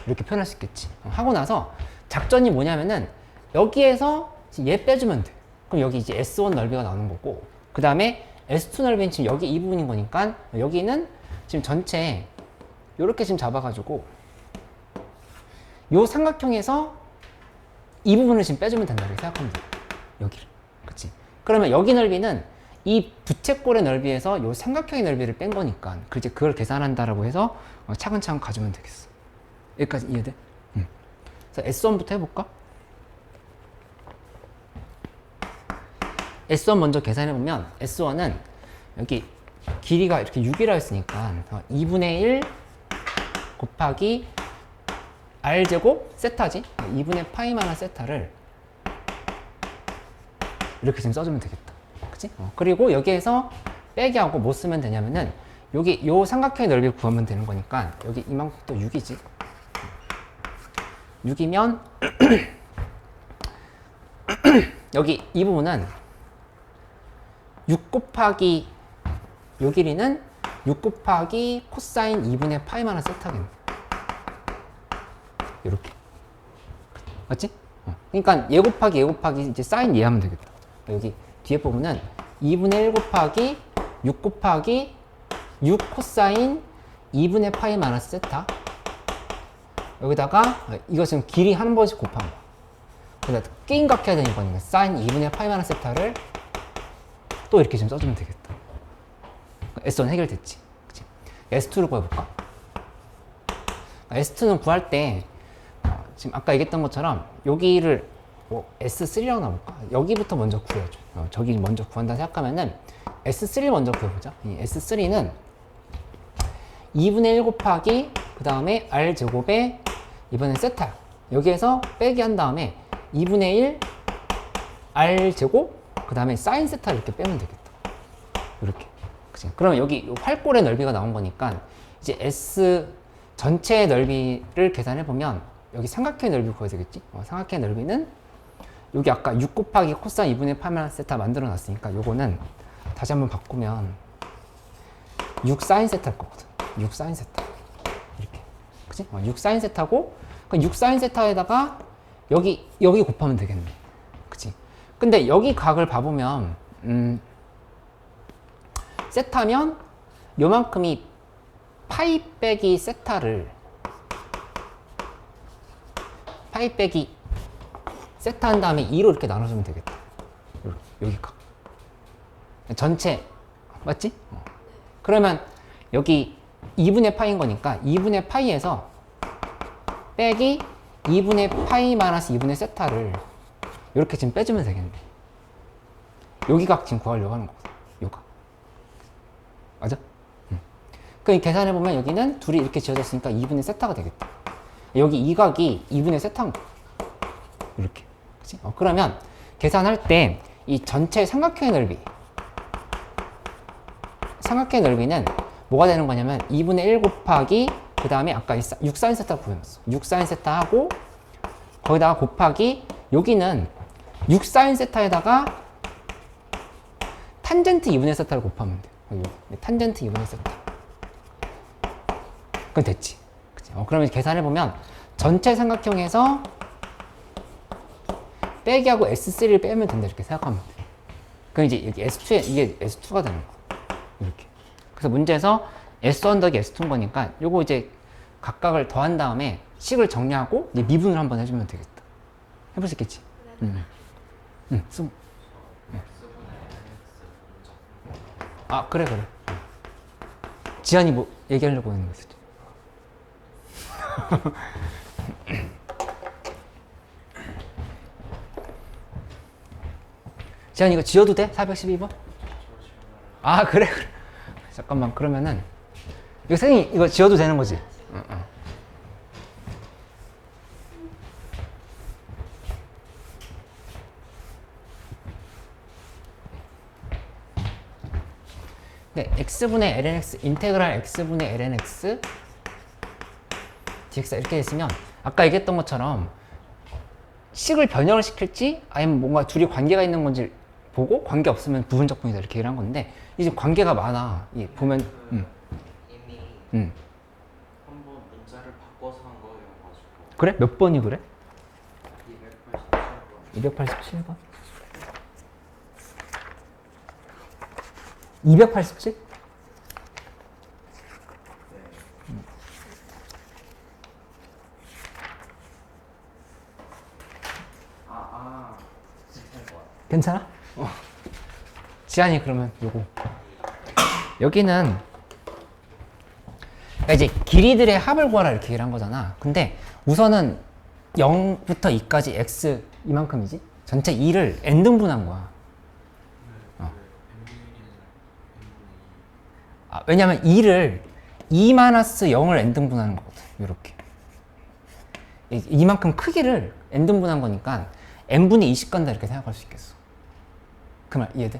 이렇게 표현할 수 있겠지. 하고 나서 작전이 뭐냐면은 여기에서 얘 빼주면 돼. 그럼 여기 이제 S1 넓이가 나오는 거고, 그 다음에 S2 넓이는 지금 여기 이 부분인 거니까 여기는 지금 전체 이렇게 지금 잡아가지고 요 삼각형에서 이 부분을 지금 빼주면 된다 이렇게 생각하면 돼. 여기를. 그치? 그러면 여기 넓이는 이 부채꼴의 넓이에서 요 삼각형의 넓이를 뺀 거니까 이제 그걸 계산한다라고 해서 차근차근 가주면 되겠어. 여기까지 이해돼? 그래서 S1부터 해볼까? S1 먼저 계산해보면 S1은 여기 길이가 이렇게 6이라 했으니까 2분의 1 곱하기 R제곱 세타지? 2분의 파이 마이너스 세타를 이렇게 지금 써주면 되겠다. 그치? 그리고 여기에서 빼기 하고 뭐 쓰면 되냐면은 여기 요 삼각형의 넓이를 구하면 되는 거니까 여기 이만큼 또 6이지. 6이면 여기 이 부분은 6 곱하기 요 길이는 6 곱하기 코사인 2분의 파이 마이너스 세타겠네. 이렇게. 맞지? 그러니까 얘 곱하기 얘 곱하기 이제 사인 얘 하면 되겠다. 여기 뒤에 부분은 2분의 1 곱하기 6 곱하기 6 코사인 2분의 파이 마이너스 세타. 여기다가 이거 지금 길이 한 번씩 곱한 거야. 그러니까 게임각해야 되는 거니까 사인 2분의 파이 마이너스 세타를 또 이렇게 좀 써주면 되겠다. S1 해결됐지. 그치? S2를 구해볼까? S2는 구할 때 지금 아까 얘기했던 것처럼 여기를 뭐 S3라고 나볼까? 여기부터 먼저 구해줘. 저기 먼저 구한다 생각하면은 S3 먼저 구해보자. 이 S3는 2분의 1 곱하기 그 다음에 R제곱에 이번엔 세타. 여기에서 빼기 한 다음에 2분의 1 R제곱 그 다음에 사인 세타를 이렇게 빼면 되겠다. 이렇게. 그치? 그러면 여기 활골의 넓이가 나온 거니까 이제 S 전체의 넓이를 계산해 보면 여기 삼각형의 넓이 구해야 되겠지? 삼각형의 넓이는 여기 아까 6 곱하기 코사인 2분의 파이마이너스 세타 만들어 놨으니까 요거는 다시 한번 바꾸면 6 사인 세타일 거거든. 6 사인 세타. 이렇게. 그치? 6 사인 세타고, 그 6 사인 세타에다가 여기 곱하면 되겠네. 그치? 근데 여기 각을 봐보면, 세타면 요만큼이 파이 빼기 세타를, 파이 빼기 세타 한 다음에 2로 이렇게 나눠주면 되겠다. 여기 각. 전체, 맞지? 그러면 여기 2분의 파이인 거니까 2분의 파이에서 빼기 2분의 파이 마이너스 2분의 세타를 이렇게 지금 빼주면 되겠네. 여기 각 지금 구하려고 하는 거거든. 요 각. 맞아? 그럼 계산해보면 여기는 둘이 이렇게 지어졌으니까 2분의 세타가 되겠다. 여기 이 각이 2분의 세타인 거야. 이렇게. 그치? 그러면 계산할 때 이 전체 삼각형의 넓이는 뭐가 되는 거냐면 2분의 1 곱하기 그 다음에 아까 6 사인 세타 구해놨어. 6 사인 세타 하고 거기다가 곱하기 여기는 6 사인 세타에다가 탄젠트 2분의 세타를 곱하면 돼. 탄젠트 2분의 세타. 그건 됐지. 그치? 그러면 계산해보면 전체 삼각형에서 빼기하고 S3를 빼면 된다 이렇게 생각하면 돼. 그럼 이제 여기 S2에 이게 S2가 되는 거야. 이렇게. 그래서 문제에서 S 언더기 S2인 거니까 요거 이제 각각을 더한 다음에 식을 정리하고 이제 미분을 한번 해주면 되겠다. 해볼 수 있겠지? 응. X분의 NX 아, 그래. 지한이 뭐 얘기하려고 하는 거 있었지? 지한이 이거 지어도 돼? 412번? 아, 그래. 잠깐만, 그러면은 이거 선생님 이거 지어도 되는 거지? 응. 네, x분의 lnx 인테그랄 x분의 lnx dx가 이렇게 됐으면 아까 얘기했던 것처럼 식을 변형을 시킬지 아니면 뭔가 둘이 관계가 있는 건지 보고 관계 없으면 부분적분이다 이렇게 얘기를 한 건데 이제 관계가 많아. 보면 이미 음. 한번 문자를 바꿔서 한 거여가지고 그래? 몇 번이 그래? 287번 287번? 287? 괜찮아? 지한이 그러면 요거 여기는 그러니까 이제 길이들의 합을 구하라 이렇게 얘기를 한 거잖아. 근데 우선은 0부터 2까지 x 이만큼이지? 전체 2를 n등분한 거야. 왜냐면 2를 2-0을 n등분하는 거거든. 요렇게 이만큼 크기를 n등분한 거니까 n분의 2씩 간다 이렇게 생각할 수 있겠어. 그 말 이해돼?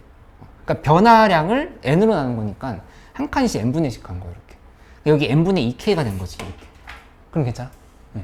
그러니까 변화량을 n으로 나눈 거니까 한 칸씩 n분의 1씩 간 거야 이렇게. 여기 n분의 2k가 된 거지 이렇게. 그럼 괜찮아? 네.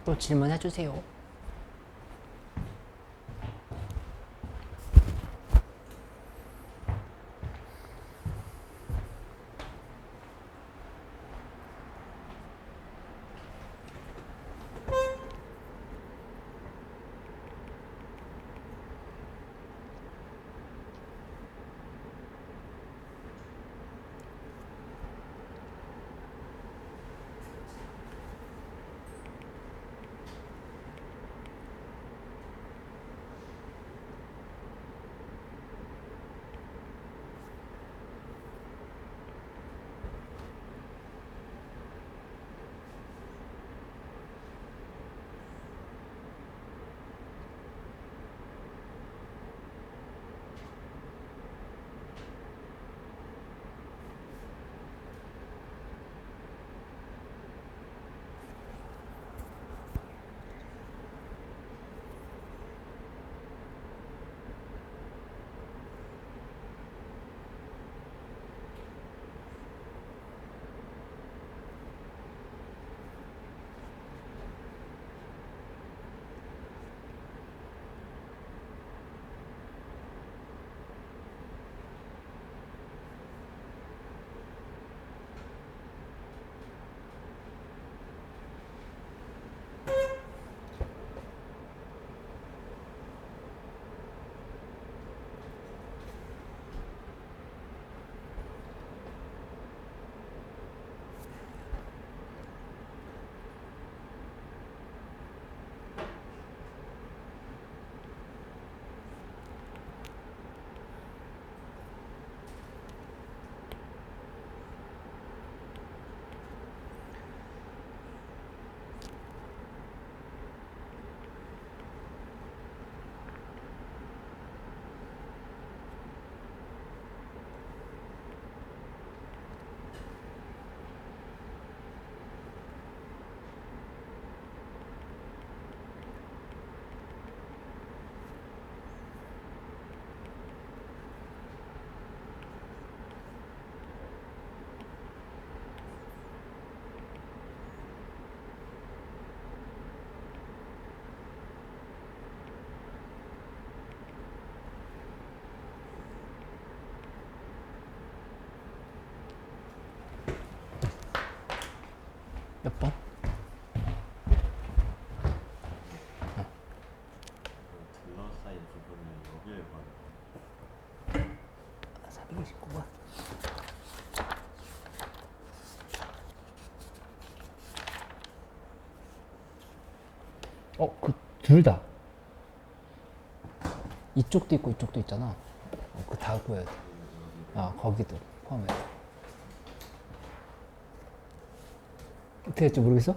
또 질문해 주세요. 몇 번? 둘러싸인 부분을 여기에 봐. 429번. 그 둘 다. 이쪽도 있고 이쪽도 있잖아. 그 다 구해야 돼. 거기도 포함해야 돼. 어떻게 할지 모르겠어?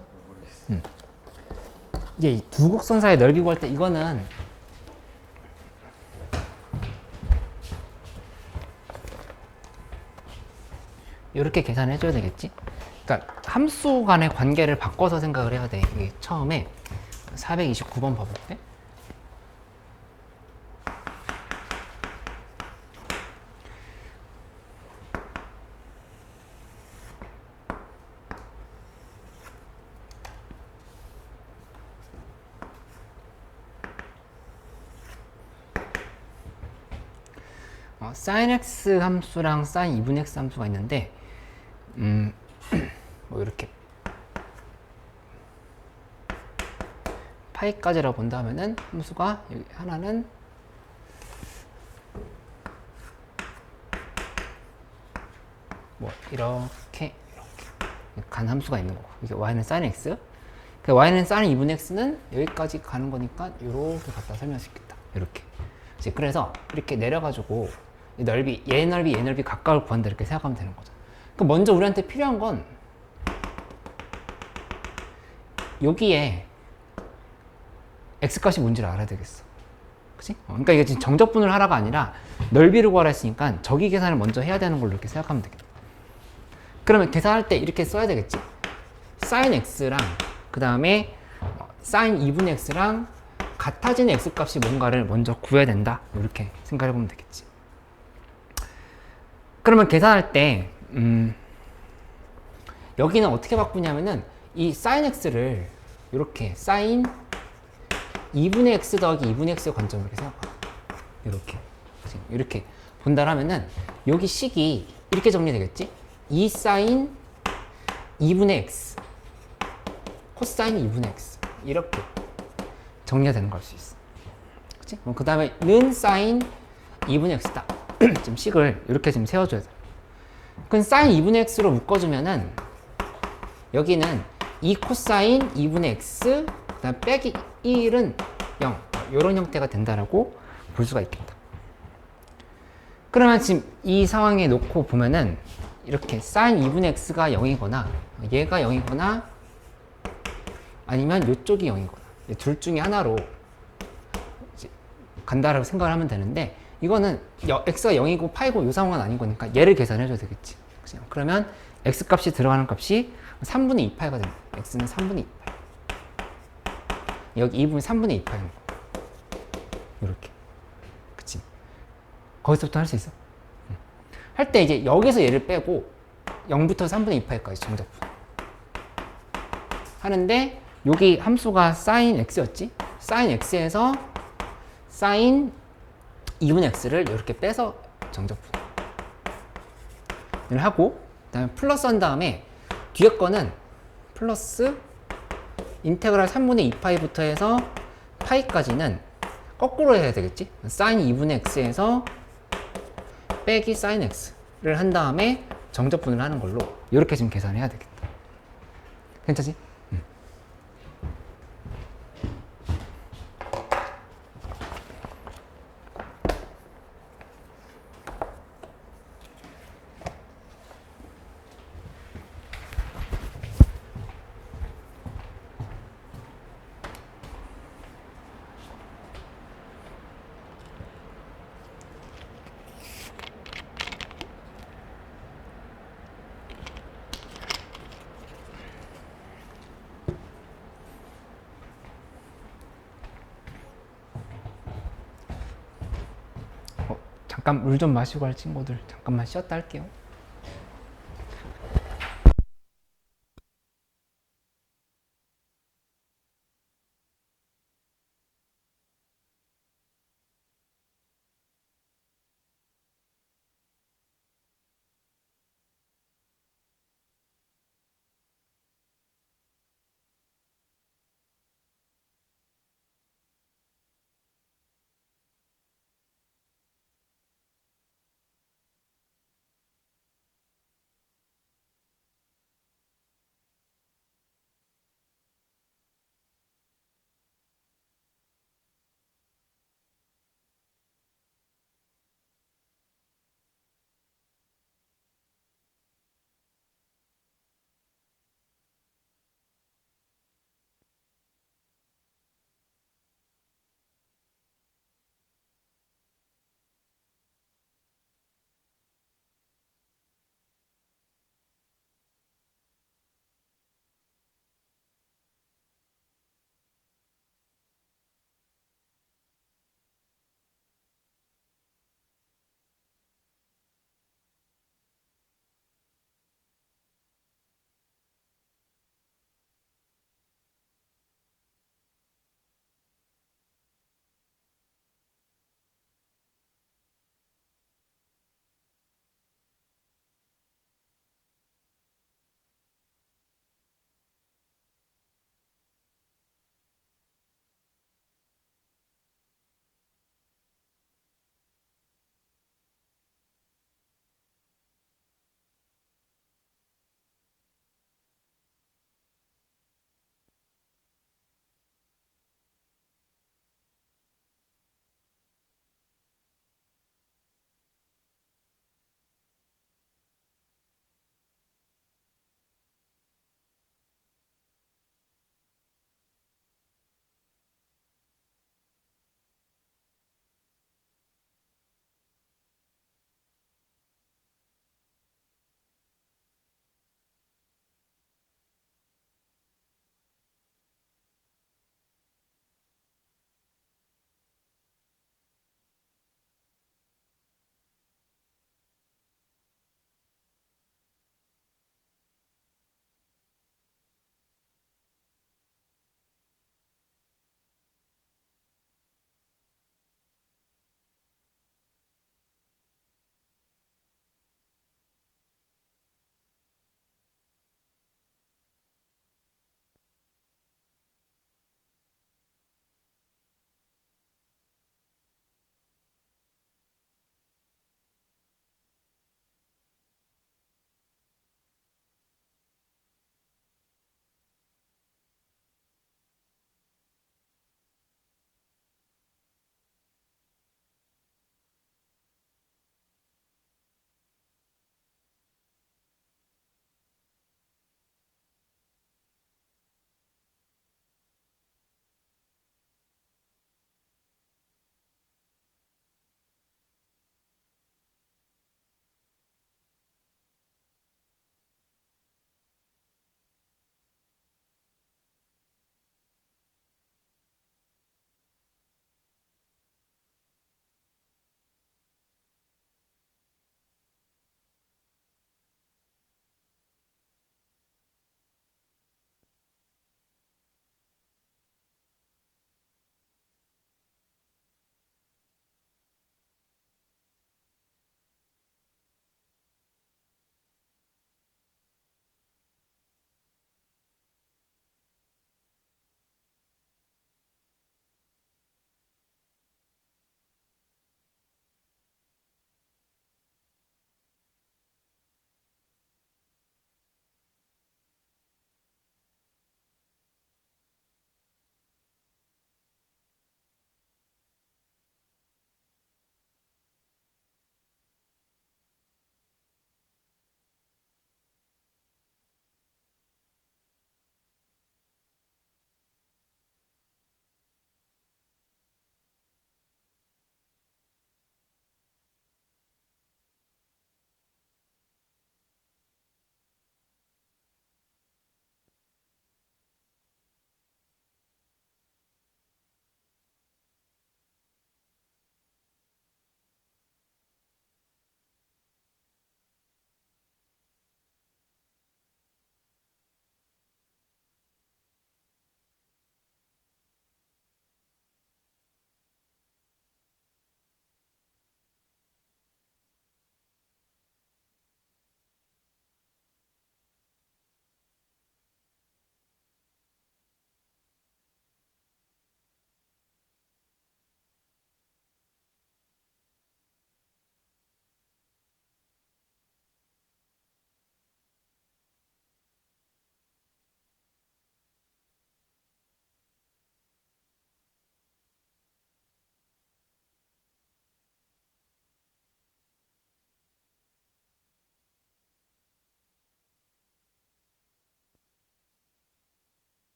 이제 이 두 곡선 사이 넓이 구할 때 이거는 이렇게 계산해 줘야 되겠지? 그러니까 함수 간의 관계를 바꿔서 생각을 해야 돼. 이게 처음에 429번 봐볼게. sin x 함수랑 sin 2분의 x 함수가 있는데 뭐 이렇게 파이까지라고 본다면은 함수가 여기 하나는 뭐 이렇게 간 함수가 있는 거고, 이게 y는 sin x, 그 y는 sin 2분의 x는 여기까지 가는 거니까 이렇게 갖다 설명할 수 있겠다. 이렇게. 이제 그래서 이렇게 내려가지고 이 넓이, 얘 넓이 각각을 구한다 이렇게 생각하면 되는 거죠. 그럼 먼저 우리한테 필요한 건 여기에 x 값이 뭔지를 알아야 되겠어. 그치? 그러니까 이게 지금 정적분을 하라가 아니라 넓이를 구하라 했으니까 저기 계산을 먼저 해야 되는 걸로 이렇게 생각하면 되겠다. 그러면 계산할 때 이렇게 써야 되겠지? sin x랑 그 다음에 sin 2분의 x랑 같아지는 x 값이 뭔가를 먼저 구해야 된다. 이렇게 생각해 보면 되겠지. 그러면 계산할 때 여기는 어떻게 바꾸냐면은 이 sin x를 이렇게 사인 2분의 x 더하기 2분의 x의 관점을 이렇게 생각해. 이렇게 본다라면은 여기 식이 이렇게 정리되겠지? 2 사인 2분의 x 코사인 2분의 x 이렇게 정리가 되는 걸 수 있어. 그치? 그 다음에 는 사인 2분의 x다. 지금 식을 이렇게 지금 세워줘야 돼. 그럼 사인 2분의 x로 묶어주면은 여기는 2 코사인 2분의 x 그 다음 빼기 1은 0 이런 형태가 된다라고 볼 수가 있겠다. 그러면 지금 이 상황에 놓고 보면은 이렇게 사인 2분의 x가 0이거나 얘가 0이거나 아니면 이쪽이 0이거나 둘 중에 하나로 이제 간다라고 생각을 하면 되는데 이거는 x가 0이고 파이고 이 상황은 아닌 거니까 얘를 계산해줘야 되겠지. 그치? 그러면 x 값이 들어가는 값이 3분의 2파이가 됩니다. x는 3분의 2파이. 여기 2분의 3분의 2파이인 거. 이렇게. 그치? 거기서부터 할 수 있어. 할 때 이제 여기서 얘를 빼고 0부터 3분의 2파이까지 정적분. 하는데 여기 함수가 sin x였지? sin x에서 sin 2분의 x를 이렇게 빼서 정적분을 하고 그 다음에 플러스 한 다음에 뒤에 거는 플러스 인테그랄 3분의 2파이부터 해서 파이까지는 거꾸로 해야 되겠지? sin 2분의 x에서 빼기 sin x를 한 다음에 정적분을 하는 걸로 이렇게 지금 계산해야 되겠다. 괜찮지? 잠깐 물 좀 마시고 할 친구들 잠깐만 쉬었다 할게요.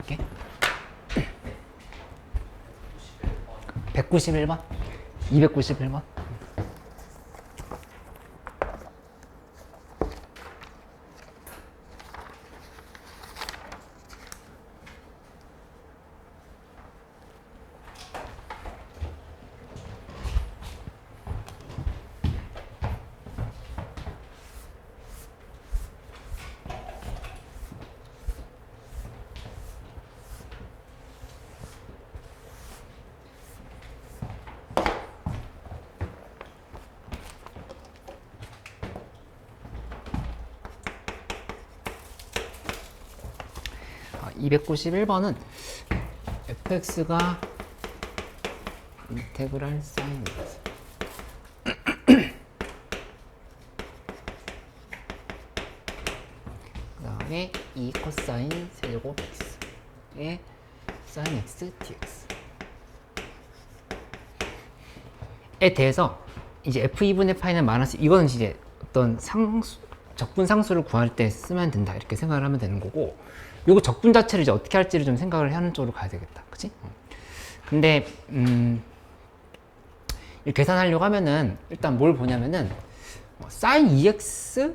볼게. 191번? 291번? 아, 291번은 fx가 인테그랄 사인 x 그 다음에 2 코사인 세제곱 x의 사인 x dx 에 대해서 이제 f2분의 파이는 마이너스 이거는 이제 어떤 상수 적분 상수를 구할 때 쓰면 된다 이렇게 생각을 하면 되는 거고 요거 적분 자체를 이제 어떻게 할지를 좀 생각을 하는 쪽으로 가야 되겠다 그치? 근데 이 계산하려고 하면은 일단 뭘 보냐면은 sin 2x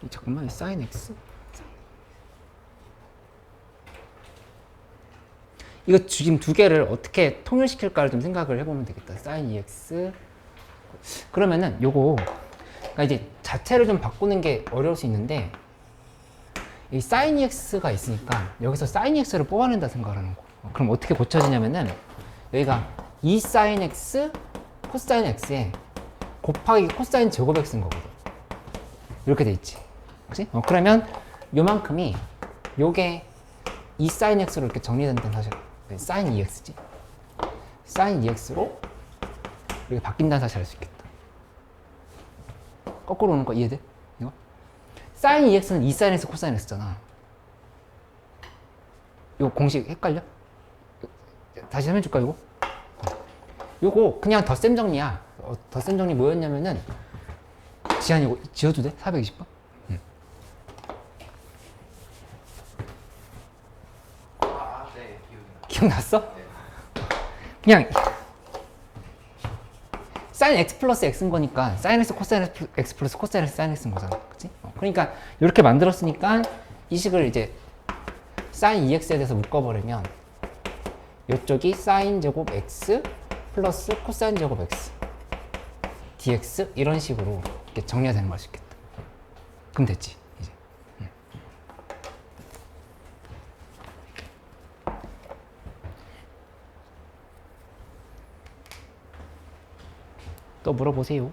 잠깐만 sin x 이거 지금 두 개를 어떻게 통일시킬까를 좀 생각을 해보면 되겠다. sin 2x 그러면은 요거 그러니까 이제 자체를 좀 바꾸는 게 어려울 수 있는데 이 sin 2x가 있으니까 여기서 sin 2x를 뽑아낸다 생각을 하는 거. 그럼 어떻게 고쳐지냐면은 여기가 2 sin x 코사인 x에 곱하기 코사인 제곱 x인 거거든. 이렇게 돼 있지. 그치? 그러면 요만큼이 요게 2 sin x로 이렇게 정리된다는 사실. sin 2x지. sin 2x로 이렇게 바뀐다는 사실 알 수 있겠다. 거꾸로 오는 거 이해돼? 이거? sin 2x는 2 sin x 코사인 x잖아. 이거 공식 헷갈려? 다시 설명해줄까 이거? 요거 그냥 덧셈 정리야. 덧셈 정리 뭐였냐면은 지한이 이거 지워도 돼? 420번? 네, 기억났어? 그냥 sin x 플러스 x인 거니까 sin x 코사인 x 플러스 코사인 x sin x인 거잖아. 그치? 그러니까 이렇게 만들었으니까 이 식을 이제 sin 2x에 대해서 묶어버리면 이쪽이 sin 제곱 x 플러스 코사인 제곱 x dx 이런 식으로 이렇게 정리가 되는 걸 수 있겠다. 그럼 됐지 이제. 또 물어보세요.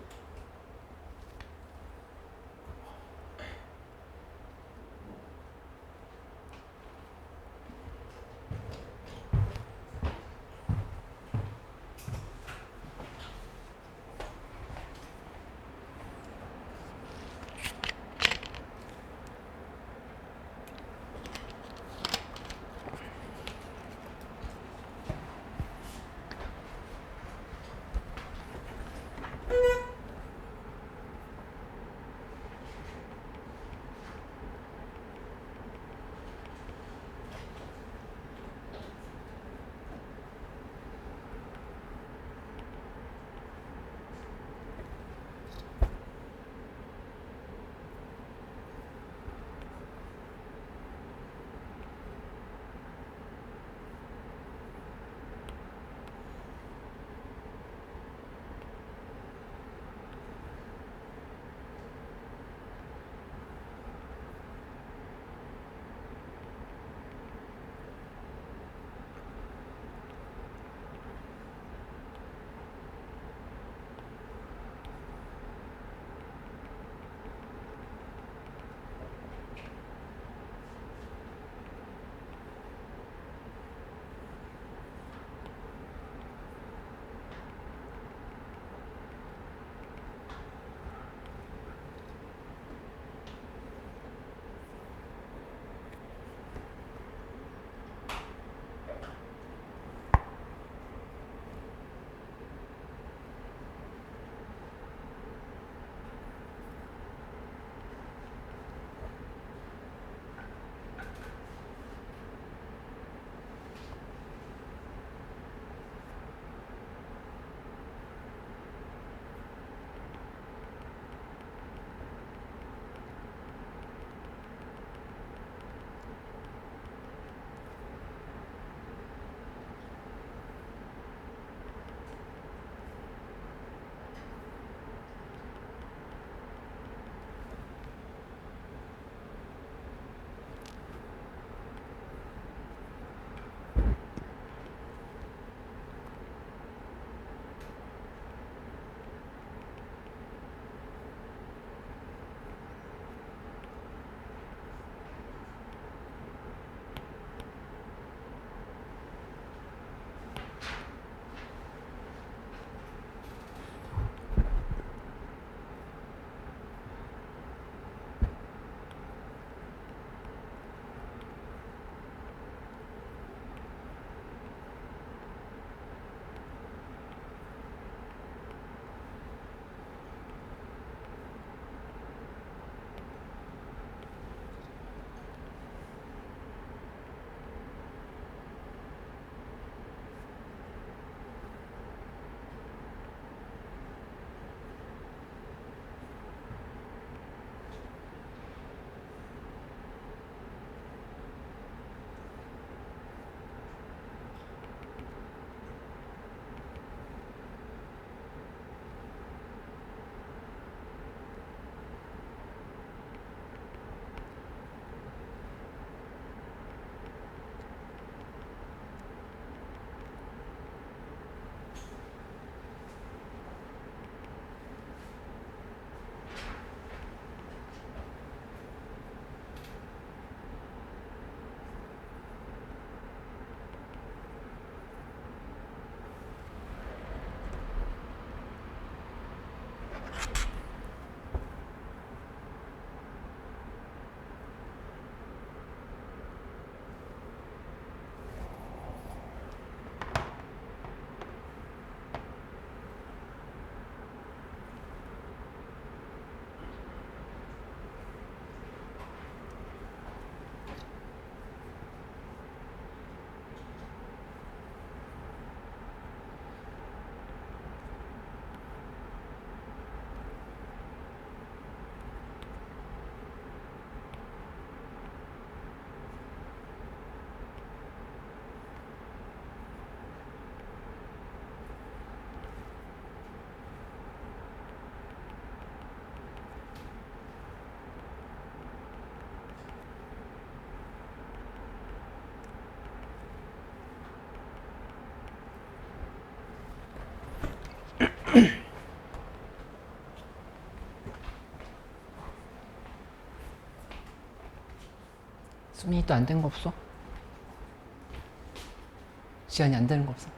3미니트 안 된 거 없어? 시간이 안 되는 거 없어?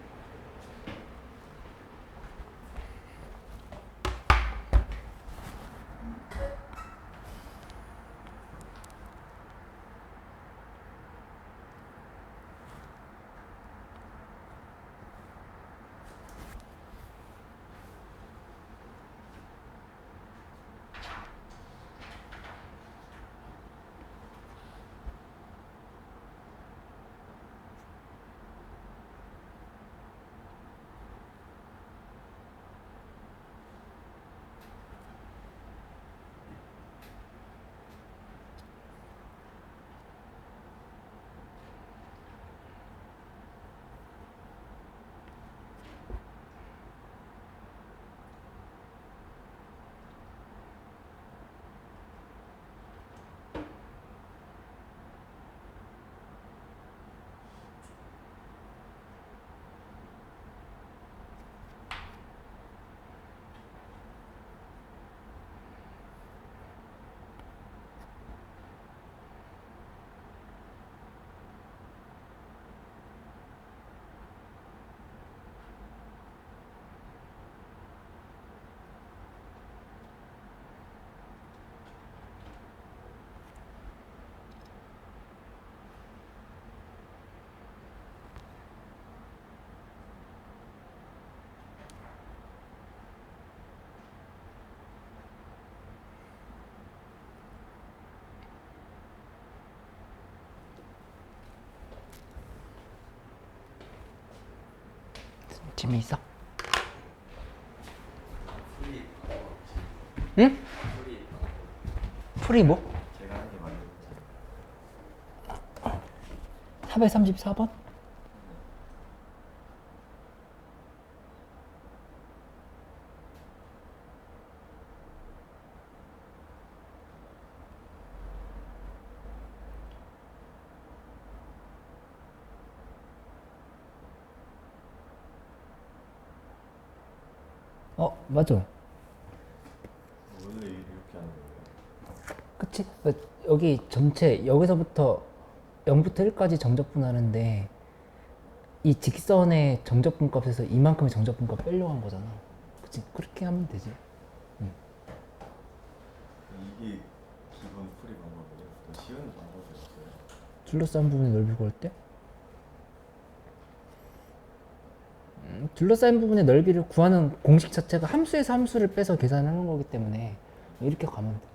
재미있어? 풀이 응? 풀이 풀이 뭐? 제가 한 게 맞는 434번? 맞아. 원래 이렇게 하는 거예요. 그치? 여기 전체 여기서부터 0부터 1까지 정적분하는데 이 직선의 정적분값에서 이만큼의 정적분값 빼려고 한 거잖아. 그치? 그렇게 하면 되지. 이게 기본 풀이 방법이에요. 더 쉬운 방법이 없어요. 둘러싼 부분의 넓이 구할 때? 둘러싸인 부분의 넓이를 구하는 공식 자체가 함수에서 함수를 빼서 계산하는 거기 때문에 이렇게 가면 돼.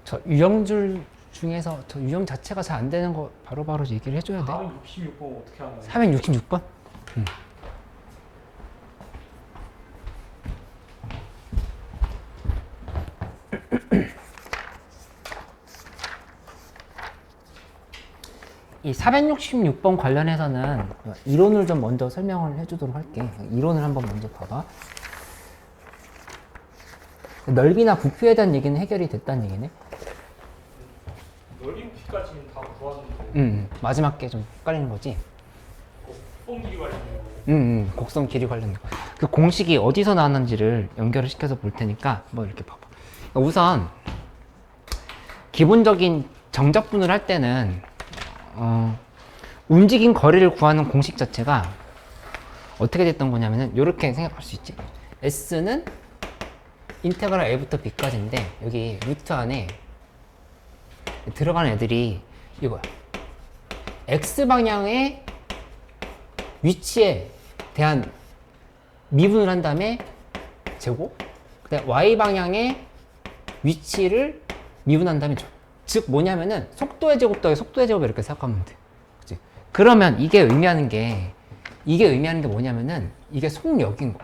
저 유형줄 중에서 저 유형 자체가 잘 안 되는 거 바로바로 얘기를 해줘야 돼. 466번 어떻게 하나요? 466번? 이 466번 관련해서는 이론을 좀 먼저 설명을 해주도록 할게. 이론을 한번 먼저 봐봐. 넓이나 부피에 대한 얘기는 해결이 됐다는 얘기네. 넓이 높이까지는 다 구하는데 마지막 게 좀 헷갈리는 거지. 곡선 길이 관련된 거. 곡선 길이 관련된 거. 그 공식이 어디서 나왔는지를 연결을 시켜서 볼 테니까 뭐 이렇게 봐봐. 우선 기본적인 정적분을 할 때는 움직인 거리를 구하는 공식 자체가 어떻게 됐던 거냐면은 이렇게 생각할 수 있지. S는 인테그랄 A부터 B까지인데 여기 루트 안에 들어가는 애들이 이거야. X방향의 위치에 대한 미분을 한 다음에 제곱, 그다음에 Y방향의 위치를 미분한 다음에 즉 뭐냐면은 속도의 제곱 더하기 속도의 제곱 이렇게 생각하면 돼. 그치? 그러면 이게 의미하는 게 뭐냐면은 이게 속력인 거.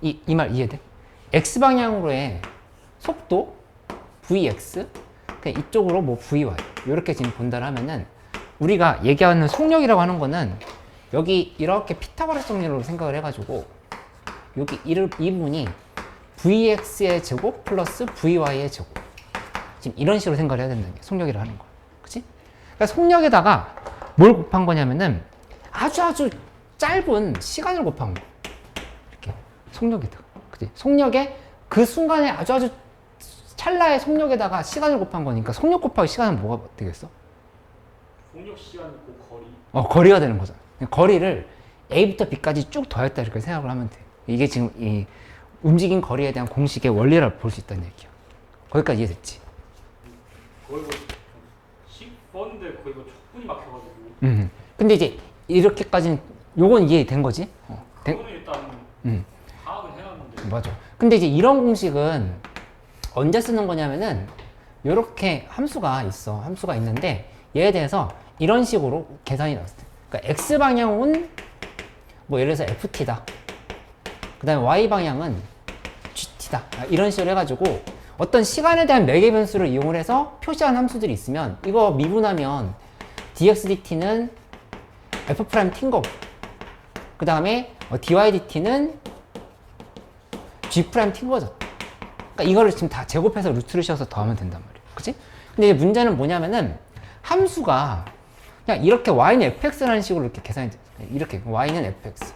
이 말 이해돼? X방향으로의 속도 Vx, 그냥 이쪽으로 뭐 Vy 이렇게 지금 본다 하면은 우리가 얘기하는 속력이라고 하는 거는 여기 이렇게 피타고라스 정리로 생각을 해가지고 여기 이 부분이 Vx의 제곱 플러스 Vy의 제곱, 지금 이런 식으로 생각을 해야 된다는 게 속력이라 하는 거야. 그치? 그러니까 속력에다가 뭘 곱한 거냐면은 아주 짧은 시간을 곱한 거. 이렇게 속력에다가. 그치? 속력에 그 순간에 아주 찰나의 속력에다가 시간을 곱한 거니까 속력 곱하기 시간은 뭐가 되겠어? 속력 시간 있고 거리. 거리가 되는 거잖아. 거리를 A부터 B까지 쭉 더했다 이렇게 생각을 하면 돼. 이게 지금 이 움직인 거리에 대한 공식의 원리를 볼 수 있다는 얘기야. 거기까지 이해됐지? 거의 뭐 10번인데 거의 뭐 촉분이 막혀가지고. 근데 이제 이렇게까지는 요건 이해된 거지? 그거는 일단 파악은 해놨는데. 맞아. 근데 이제 이런 공식은 언제 쓰는 거냐면은 요렇게 함수가 있는데 얘에 대해서 이런 식으로 계산이 나왔을 때, 그러니까 X방향은 뭐 예를 들어서 FT다. 그 다음에 Y방향은 GT다. 이런 식으로 해가지고 어떤 시간에 대한 매개 변수를 이용을 해서 표시한 함수들이 있으면 이거 미분하면 dx dt는 f't인 거고, 그 다음에 dy dt는 g'인 거죠. 그러니까 이거를 지금 다 제곱해서 루트를 씌워서 더하면 된단 말이에요. 그치? 근데 이제 문제는 뭐냐면은 함수가 그냥 이렇게 y는 fx라는 식으로 이렇게 계산이 돼. 이렇게 y는 fx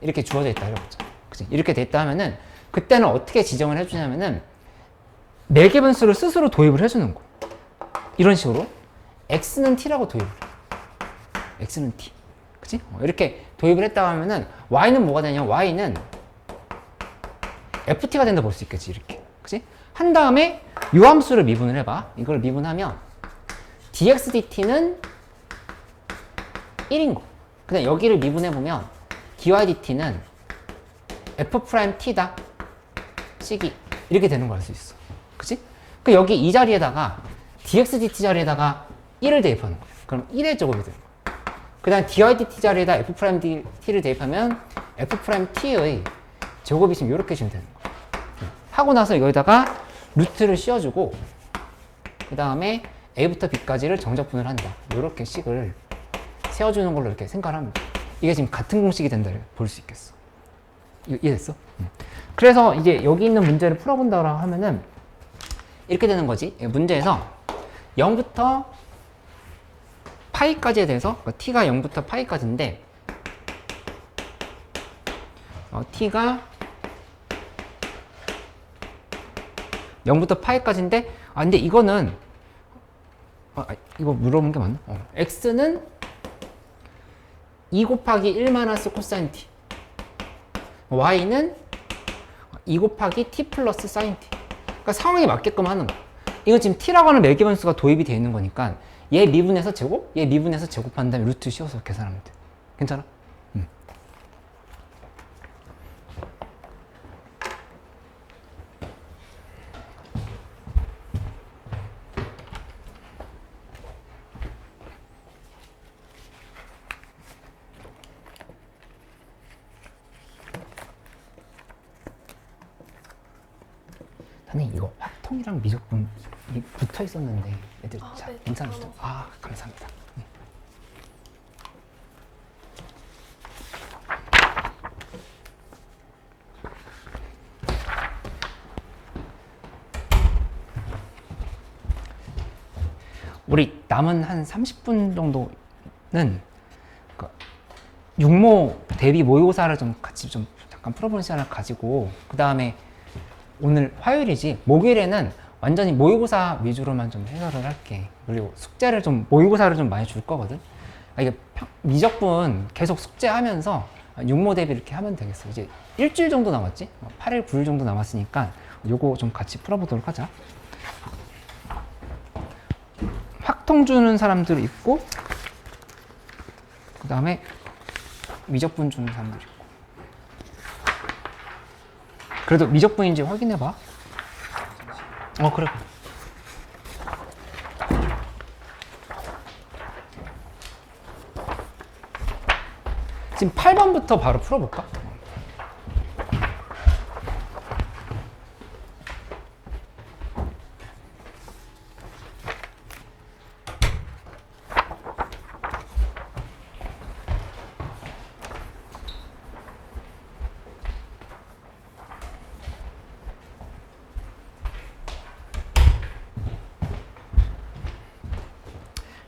이렇게 주어져 있다 이러죠. 그치? 이렇게 됐다 하면은 그때는 어떻게 지정을 해주냐면은 매개 변수를 스스로 도입을 해주는 거. 이런 식으로 x는 t라고 도입을 해. x는 t. 그치? 이렇게 도입을 했다고 하면은 y는 뭐가 되냐? y는 ft가 된다 볼 수 있겠지. 이렇게. 그치? 한 다음에 요 함수를 미분을 해봐. 이걸 미분하면 dx dt는 1인 거. 그다음 여기를 미분해보면 dy dt는 f't다. 식이 이렇게 되는 걸 알 수 있어. 그치? 그 여기 이 자리에다가 dx dt 자리에다가 1을 대입하는 거야. 그럼 1의 제곱이 되는 거야. 그 다음 dy dt 자리에다 f't를 대입하면 f't의 제곱이 지금 이렇게 지금 되는 거야. 하고 나서 여기다가 루트를 씌워주고 그 다음에 a부터 b까지를 정적분을 한다. 이렇게 식을 세워주는 걸로 이렇게 생각을 합니다. 이게 지금 같은 공식이 된다 볼 수 있겠어. 이해됐어? 그래서 이제 여기 있는 문제를 풀어본다고 하면은 이렇게 되는 거지. 문제에서 0부터 파이까지에 대해서 t가 0부터 파이까지인데 t가 0부터 파이까지인데 근데 이거는 이거 물어본 게 맞나? x는 2 곱하기 1 마이너스 코사인 t, y는 2 곱하기 t 플러스 사인 t. 그러니까 상황에 맞게끔 하는 거. 이거 지금 t라고 하는 매개 변수가 도입이 되어 있는 거니까 얘 미분해서 제곱, 얘 미분해서 제곱한 다음에 루트 씌워서 계산하면 돼. 괜찮아? 나는 이거 확통이랑 미적분 붙어 있었는데 애들 자, 네. 괜찮으시죠? 감사합니다. 우리 남은 한 30분 정도는 그 육모 대비 모의고사를 좀 같이 좀 잠깐 풀어보는 시간을 가지고 그 다음에 오늘 화요일이지 목요일에는 완전히 모의고사 위주로만 좀 해설을 할게. 그리고 숙제를 좀 모의고사를 좀 많이 줄 거거든. 이게 미적분 계속 숙제하면서 육모 대비 이렇게 하면 되겠어. 이제 일주일 정도 남았지? 8일, 9일 정도 남았으니까 요거 좀 같이 풀어보도록 하자. 확통 주는 사람들 있고, 그 다음에 미적분 주는 사람들 있고. 그래도 미적분인지 확인해봐. 그래. 지금 8번부터 바로 풀어볼까?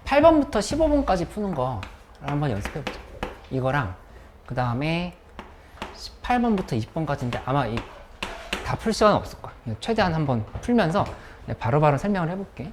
(8번부터) (15번까지) 푸는 거 한번 연습해보자. 이거랑 그 다음에 18번부터 20번까지인데 아마 다 풀 시간은 없을 거야. 최대한 한번 풀면서 바로바로 설명을 해볼게.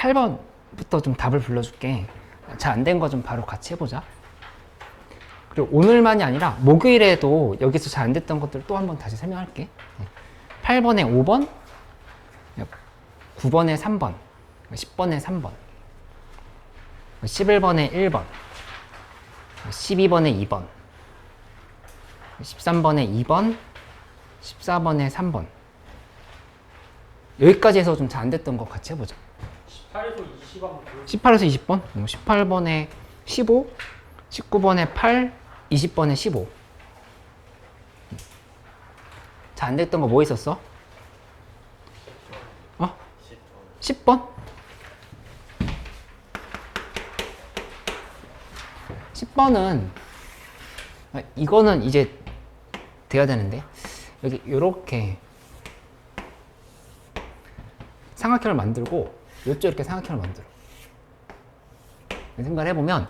8번부터 좀 답을 불러줄게. 잘 안 된 거 좀 바로 같이 해보자. 그리고 오늘만이 아니라 목요일에도 여기서 잘 안 됐던 것들 또 한번 다시 설명할게. 8번에 5번, 9번에 3번, 10번에 3번, 11번에 1번, 12번에 2번, 13번에 2번, 14번에 3번. 여기까지 해서 좀 잘 안 됐던 거 같이 해보자. 18에서 20 한번 보여주세요. 18에서 20번, 18번에 15, 19번에 8, 20번에 15. 잘 안 됐던 거 뭐 있었어? 10번? 10번은 이거는 이제 돼야 되는데 여기 요렇게 삼각형을 만들고 요쪽 이렇게 삼각형을 만들어. 생각을 해보면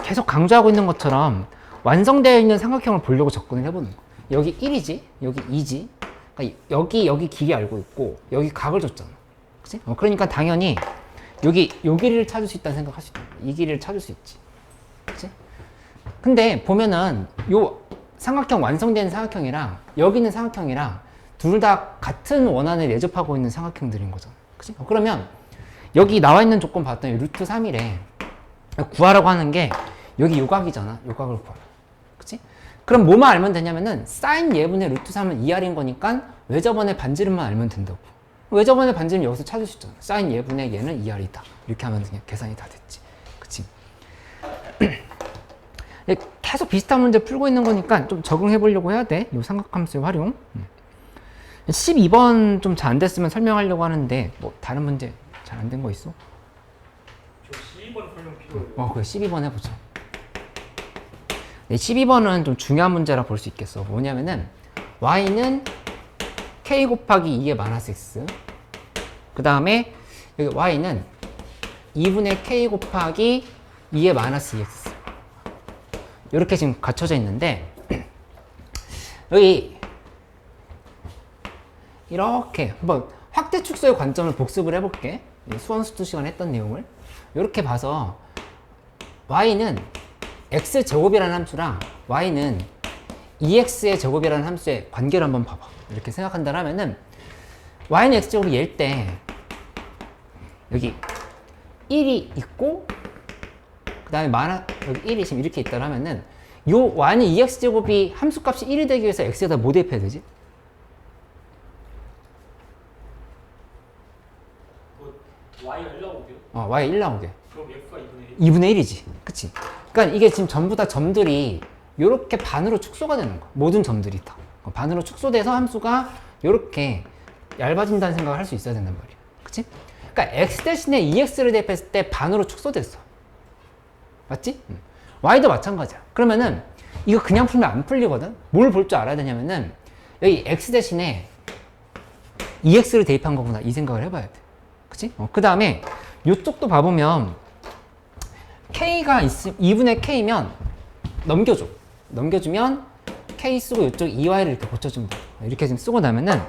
계속 강조하고 있는 것처럼 완성되어 있는 삼각형을 보려고 접근을 해보는 거. 여기 1이지, 여기 2지. 그러니까 여기 길이 알고 있고 여기 각을 줬잖아. 그치? 그러니까 당연히 여기 요 길이를 찾을 수 있다는 생각할 수 있다. 이 길이를 찾을 수 있지. 그치? 근데 보면은 요 삼각형 완성된 삼각형이랑 여기 있는 삼각형이랑 둘 다 같은 원안을 내접하고 있는 삼각형들인 거잖아. 그치? 그러면 여기 나와 있는 조건 봤더니 루트 3이래. 구하라고 하는 게 여기 요각이잖아. 요각을 구하라. 그치? 그럼 뭐만 알면 되냐면은 사인 예분의 루트 3은 2R인 거니까 외접원의 반지름만 알면 된다고. 외접원의 반지름 여기서 찾을 수 있잖아. 사인 예분의 얘는 2R이다. 이렇게 하면 그냥 계산이 다 됐지. 그치? 계속 비슷한 문제 풀고 있는 거니까 좀 적응해 보려고 해야 돼. 요 삼각함수의 활용. 12번 좀 잘 안 됐으면 설명하려고 하는데 뭐 다른 문제 잘 안 된 거 있어? 저 12번 설명 필요해요. 그래 12번 해보자. 네, 12번은 좀 중요한 문제라 볼 수 있겠어. 뭐냐면은 y는 k 곱하기 2의 마이너스 x, 그 다음에 여기 y는 2분의 k 곱하기 2의 마이너스 2x 이렇게 지금 갖춰져 있는데 여기 이렇게 한번 확대 축소의 관점을 복습을 해볼게. 수원수투 시간 했던 내용을 이렇게 봐서 y는 x제곱이라는 함수랑 y는 2x의 제곱이라는 함수의 관계를 한번 봐봐. 이렇게 생각한다면은 y는 x제곱이 얘일 때 여기 1이 있고 그 다음에 여기 1이 지금 이렇게 있다면은 요 y는 2x제곱이 함수값이 1이 되기 위해서 x에다 뭐 대입해야 되지? Y가 1 나오게요? y 1 나오게. 그럼 X가 2분의 1? 2분의 1이지. 그치? 그러니까 이게 지금 전부 다 점들이 요렇게 반으로 축소가 되는 거야. 모든 점들이 다. 반으로 축소돼서 함수가 요렇게 얇아진다는 생각을 할 수 있어야 된단 말이야. 그치? 그러니까 x 대신에 2x를 대입했을 때 반으로 축소됐어. 맞지? y도 마찬가지야. 그러면은 이거 그냥 풀면 안 풀리거든? 뭘 볼 줄 알아야 되냐면은 여기 x 대신에 2x를 대입한 거구나. 이 생각을 해봐야 돼. 그치? 그 다음에 요쪽도 봐보면 k가 2분의 k면 넘겨줘. 넘겨주면 k 쓰고 이쪽 2y를 이렇게 고쳐주면 돼. 이렇게 지금 쓰고 나면은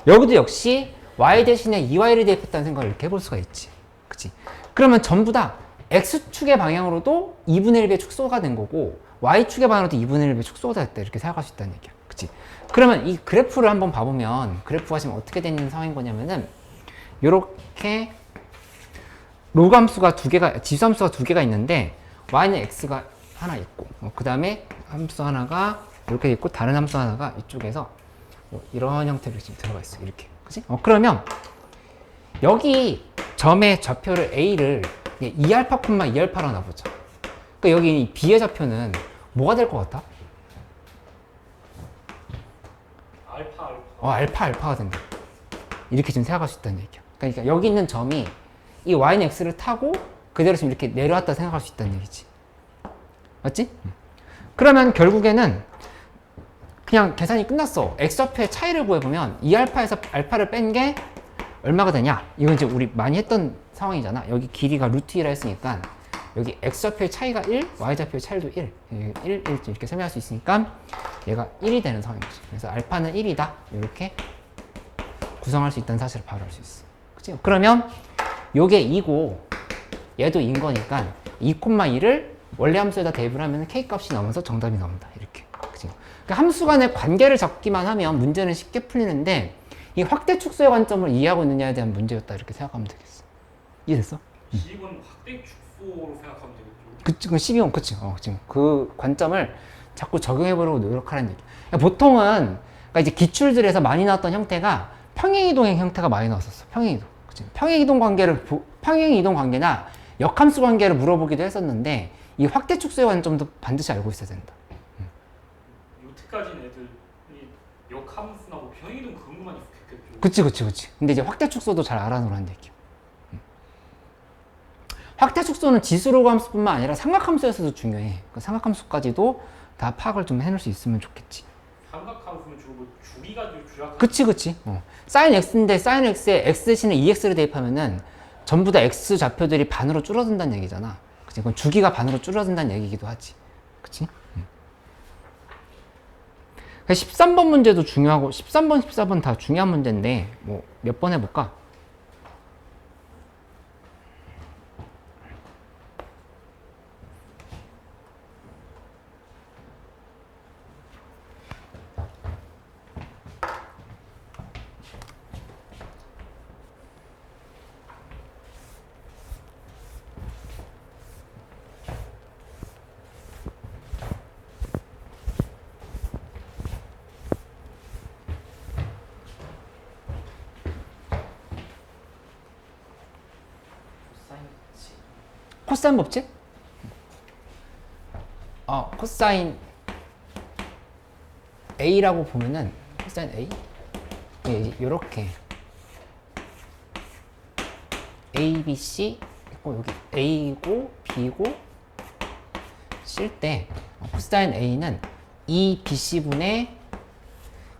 여기도 역시 y 대신에 2y를 대입했다는 생각을 이렇게 해볼 수가 있지. 그치? 그러면 전부 다 x축의 방향으로도 2분의 1배 축소가 된 거고 y축의 방향으로도 2분의 1배 축소가 됐다. 이렇게 생각할 수 있다는 얘기야. 그치? 그러면 이 그래프를 한번 봐보면 그래프가 지금 어떻게 되는 상황인 거냐면은 요렇게 로그함수가 지수함수가 두 개가 있는데 y는 x가 하나 있고 그 다음에 함수 하나가 이렇게 있고 다른 함수 하나가 이쪽에서 이런 형태로 지금 들어가 있어. 이렇게. 그치? 그러면 여기 점의 좌표를 a를 2α, 2알파로 놔보자. 그러니까 여기 b의 좌표는 뭐가 될 것 같아? 알파가 된다. 이렇게 지금 생각할 수 있다는 얘기야. 그러니까 여기 있는 점이 이 y는 x를 타고 그대로 지금 이렇게 내려왔다 생각할 수 있다는 얘기지. 맞지? 그러면 결국에는 그냥 계산이 끝났어. x좌표의 차이를 구해보면 2알파에서 알파를 뺀 게 얼마가 되냐? 이건 이제 우리 많이 했던 상황이잖아. 여기 길이가 루트 1라 했으니까 여기 x좌표의 차이가 1, y좌표의 차이도 1. 1 이렇게 설명할 수 있으니까 얘가 1이 되는 상황인 거지. 그래서 알파는 1이다. 이렇게 구성할 수 있다는 사실을 바로 알 수 있어. 그치? 그러면 요게 2고 얘도 2인 거니까 2,2를 원래 함수에다 대입을 하면 k 값이 넘어서 정답이 나온다. 이렇게. 그치? 그러니까 함수 간의 관계를 잡기만 하면 문제는 쉽게 풀리는데 이 확대 축소의 관점을 이해하고 있느냐에 대한 문제였다. 이렇게 생각하면 되겠어. 이해됐어? G는 확대 축소로 생각하면 되겠죠. 그치, 그 12원, 그치. 지금 그 관점을 자꾸 적용해보려고 노력하라는 얘기. 그러니까 보통은, 그러니까 이제 기출들에서 많이 나왔던 형태가 평행이동의 형태가 많이 나왔었어. 평행이동. 그치. 평행이동 관계나 역함수 관계를 물어보기도 했었는데, 이 확대 축소의 관점도 반드시 알고 있어야 된다. 여태까지는 애들이 역함수나 뭐 평행이동 그런 것만 익숙했겠죠. 그치. 근데 이제 확대 축소도 잘 알아놓으라는 얘기야. 확대 축소는 지수로그 함수뿐만 아니라 삼각함수에서도 중요해. 그 삼각함수까지도 다 파악을 좀 해놓을 수 있으면 좋겠지. 삼각함수는 주로 뭐 주기 가지고 주약. 그치. 사인 x인데 사인 x에 x 대신에 2x를 대입하면은 전부 다 x 좌표들이 반으로 줄어든다는 얘기잖아. 그치? 그건 주기가 반으로 줄어든다는 얘기기도 하지. 그치? 13번 문제도 중요하고 13번, 14번 다 중요한 문제인데 뭐 몇 번 해볼까? 사인치. 코사인 법칙? 코사인 A라고 보면은 코사인 A? 이렇게 A, B, C 있고 여기 A고 B고 C일 때 코사인 A는 2BC분의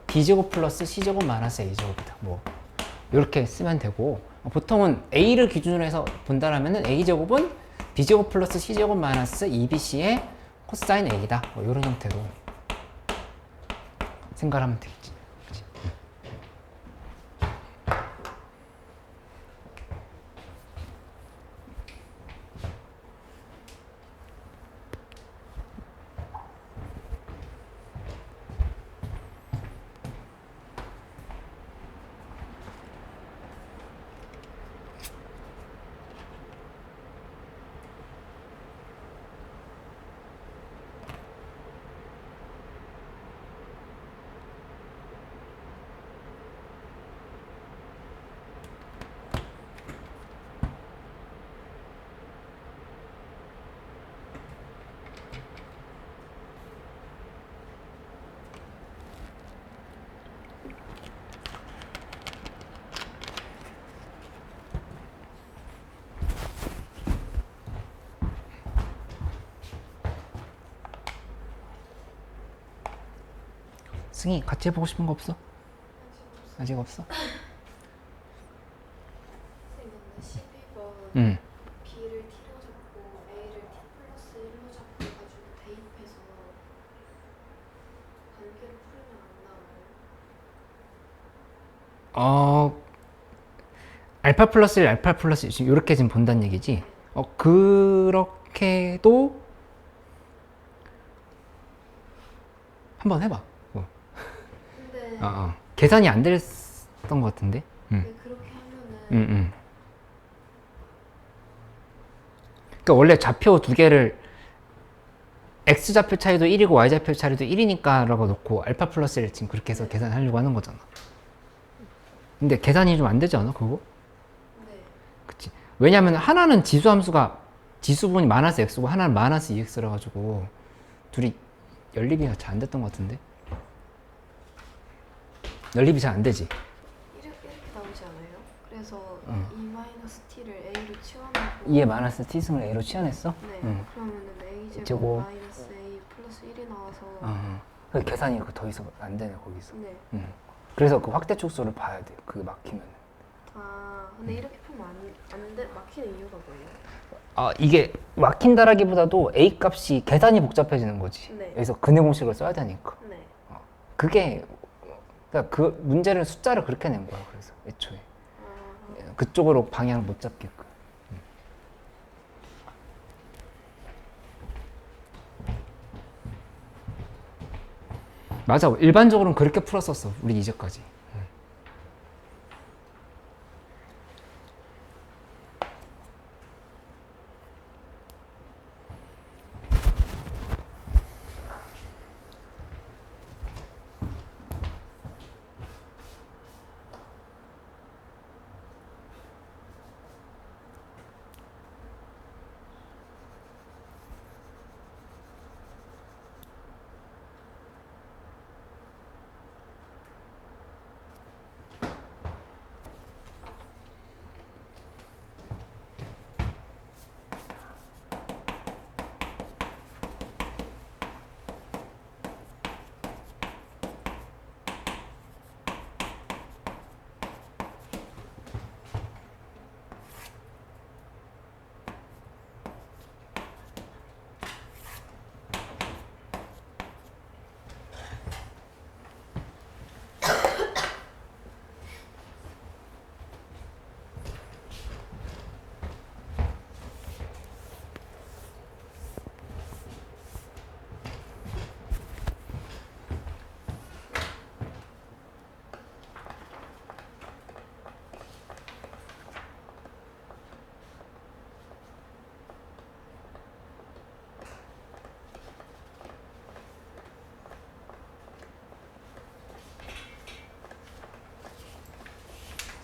B제곱 플러스 C제곱 마이너스 A제곱이다. 뭐 이렇게 쓰면 되고 보통은 A를 기준으로 해서 본다라면은 A제곱은 B제곱 플러스 C제곱 마이너스 2BC의 코사인 A다. 뭐 이런 형태로 생각을 하면 되겠지. 그치? 승희 같이 해보고 싶은 거 없어? 아직 없어? 선생님 근데 12번 응. B를 T로 잡고 A를 T 플러스 1로 잡고 해가지고 대입해서 관계를 풀면 안 나와요? 알파 플러스 1, 알파 플러스 1 지금 이렇게 지금 본다는 얘기지? 그렇게도 한번 해봐. 근데 계산이 안 됐던 것 같은데? 근데 그렇게 하면은 그러니까 원래 좌표 두 개를 x 좌표 차이도 1이고 y 좌표 차이도 1이니까 라고 놓고 알파 플러스 1 지금 그렇게 해서 계산하려고 하는 거잖아. 근데 계산이 좀 안 되지 않아 그거? 네. 그치. 왜냐면 하나는 지수함수가 지수분이 마이너스 x고 하나는 마이너스 2x라 가지고 둘이 연립이 잘 안 됐던 것 같은데? 연립이 잘 안 되지. 이렇게 나오지 않아요? 그래서 응. 2-t를 A로 치환하고 2의 마이너스 t승을 a로 치환했어? 네. 응. 그러면은 A 제곱. 제곱 마이너스 A 플러스 1이 나와서 그 계산이 더 이상 안 되네 거기서. 네. 그래서 그 확대 축소를 봐야 돼. 그게 막히면. 근데 이렇게 풀면 안 돼. 막히는 이유가 뭐예요? 이게 막힌다라기보다도 a 값이 계산이 복잡해지는 거지. 네. 여기서 근해 공식을 써야 되니까. 네. 그게 그러니까 그 문제를 숫자를 그렇게 낸 거야. 그래서 애초에 그쪽으로 방향을 못 잡게끔. 맞아. 일반적으로는 그렇게 풀었었어. 우리 이제까지.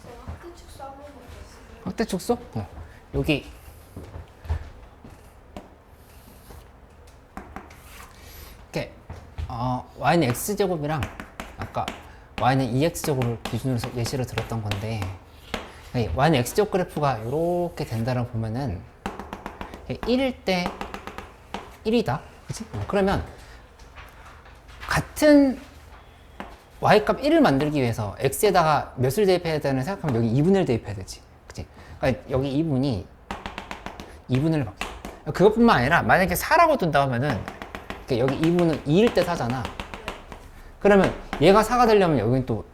제가 학대 축소 한 번만 더 있으면 확대 축소? 여기 이렇게 y는 x제곱이랑 아까 y는 2x제곱을 기준으로 예시를 들었던 건데 y는 x제곱 그래프가 이렇게 된다라고 보면은 1일 때 1이다. 그치? 그러면 같은 y값 1을 만들기 위해서 x에다가 몇을 대입해야 되는 생각하면 여기 2분의 1 대입해야 되지. 그치? 그러니까 여기 2분이 2분의 1 바뀌어. 그것뿐만 아니라 만약에 4라고 둔다 하면은 여기 2분은 2일 때 4잖아. 그러면 얘가 4가 되려면 여기는 또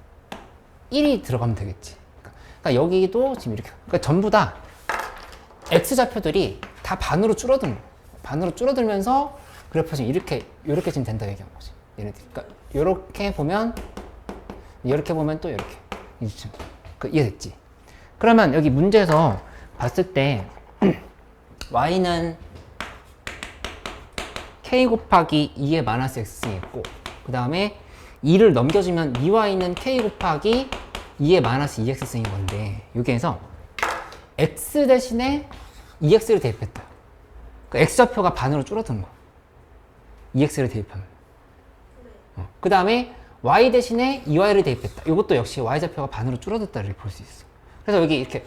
1이 들어가면 되겠지. 그러니까 여기도 지금 이렇게. 그러니까 전부 다 x좌표들이 다 반으로 줄어든 거야. 반으로 줄어들면서 그래프가 지금 이렇게 지금 된다 얘기한 거지. 얘네들. 그러니까 이렇게 보면 또 이렇게. 이해됐지? 그러면 여기 문제에서 봤을 때 y는 k 곱하기 2의 마이너스 x승이 있고 그 다음에 2를 넘겨주면 2y는 k 곱하기 2의 마이너스 2x승인 건데 여기에서 x 대신에 2x를 대입했다. 그러니까 x좌표가 반으로 줄어든 거야. 2x를 대입하면. 그 다음에 y 대신에 2y를 대입했다. 이것도 역시 y좌표가 반으로 줄어들다를 볼 수 있어. 그래서 여기 이렇게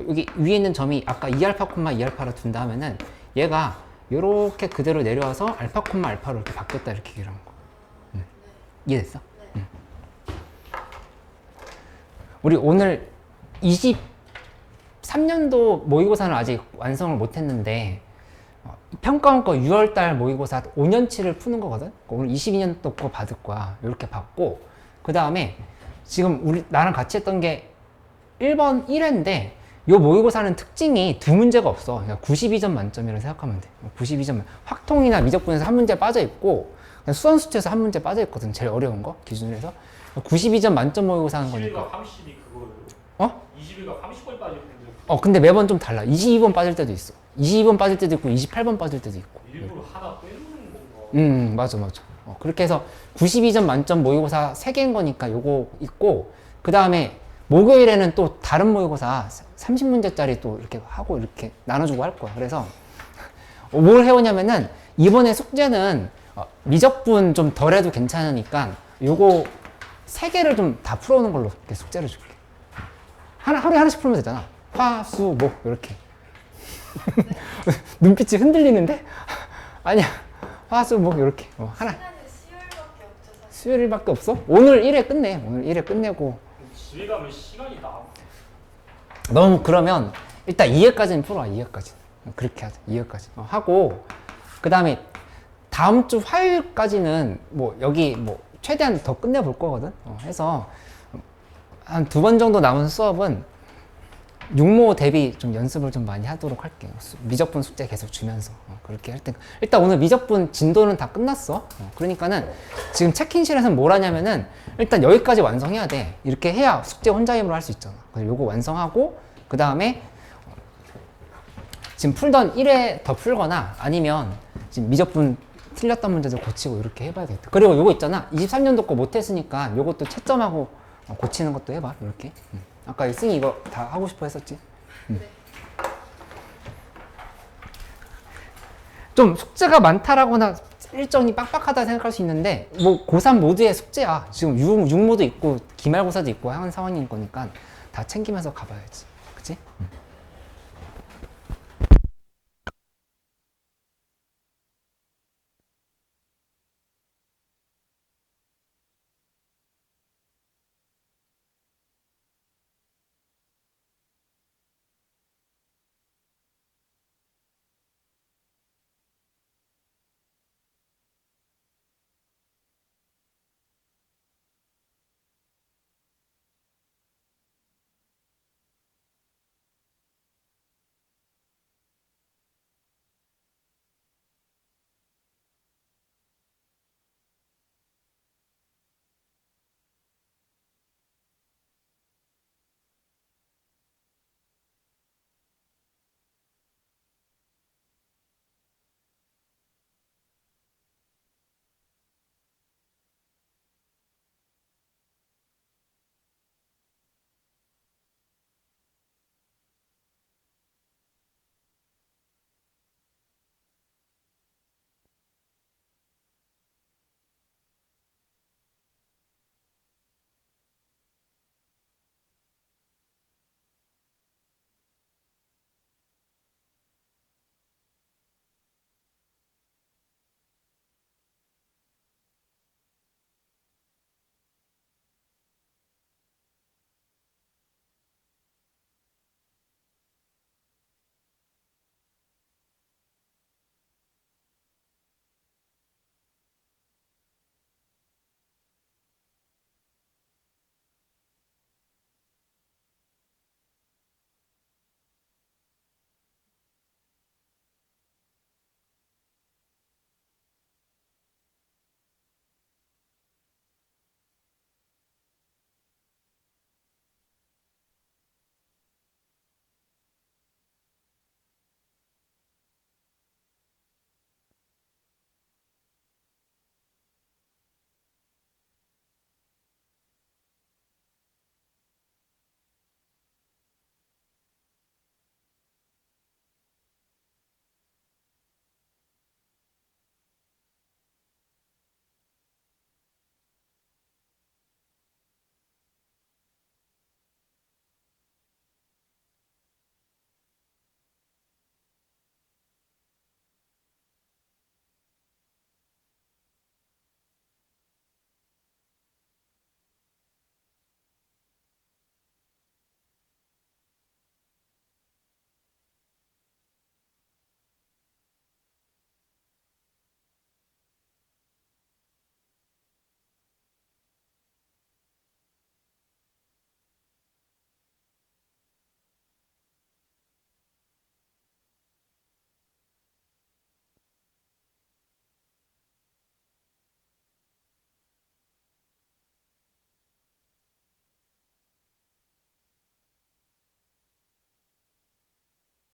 여기 위에 있는 점이 아까 2알파, 2알파로 둔다 하면은 얘가 이렇게 그대로 내려와서 알파, 알파로 이렇게 바뀌었다 이렇게 얘기를 하는 거. 이해됐어? 우리 오늘 23년도 모의고사는 아직 완성을 못 했는데 평가원 거 6월달 모의고사 5년치를 푸는 거거든? 오늘 22년도 거 받을 거야. 이렇게 받고 그 다음에 지금 나랑 같이 했던 게 1번 1회인데 요 모의고사는 특징이 두 문제가 없어. 그냥 92점 만점이라고 생각하면 돼. 92점. 확통이나 미적분에서 한 문제 빠져 있고 수원수치에서 한 문제 빠져 있거든. 제일 어려운 거 기준으로 해서 92점 만점 모의고사 하는 거니까. 21과 30이 그거예요? 어? 21과 30번 빠질 텐데 근데 매번 좀 달라. 22번 빠질 때도 있어. 22번 빠질 때도 있고 28번 빠질 때도 있고. 일부러 하나 빼놓는 건가? 맞아. 그렇게 해서 92점 만점 모의고사 3개인 거니까 요거 있고 그 다음에 목요일에는 또 다른 모의고사 30문제짜리 또 이렇게 하고 이렇게 나눠주고 할 거야. 그래서 뭘 해오냐면은 이번에 숙제는 미적분 좀 덜 해도 괜찮으니까 요거 3개를 좀 다 풀어오는 걸로 이렇게 숙제를 줄게. 하루에 하나씩 풀면 되잖아. 화, 수, 목 이렇게. 눈빛이 흔들리는데? 아니야. 화, 수, 목 이렇게. 하나. 시간이 수요일밖에 없죠 사실. 수요일밖에 없어? 오늘 1회 끝내. 오늘 1회 끝내고. 집에 가면 시간이 나. 너무 그러면 일단 2회까지는 풀어와. 2회까지. 그렇게 하자. 2회까지. 하고 그 다음에 다음 주 화요일까지는 뭐 여기 뭐 최대한 더 끝내볼 거거든. 해서 한 2번 정도 남은 수업은 육모 대비 좀 연습을 좀 많이 하도록 할게요. 미적분 숙제 계속 주면서 그렇게 할 때 일단 오늘 미적분 진도는 다 끝났어. 그러니까는 지금 체킹실에서는 뭘 하냐면은 일단 여기까지 완성해야 돼. 이렇게 해야 숙제 혼자 힘으로 할 수 있잖아. 그래서 요거 완성하고 그 다음에 지금 풀던 1회 더 풀거나 아니면 지금 미적분 틀렸던 문제들 고치고 이렇게 해봐야겠다. 그리고 요거 있잖아. 23년도 거 못했으니까 요것도 채점하고 고치는 것도 해봐. 이렇게. 아까 승이 이거 다 하고 싶어 했었지? 네. 좀 숙제가 많다라거나 일정이 빡빡하다 생각할 수 있는데 뭐 고3 모두의 숙제야. 지금 육모도 있고 기말고사도 있고 하는 상황인 거니까 다 챙기면서 가봐야지. 그치?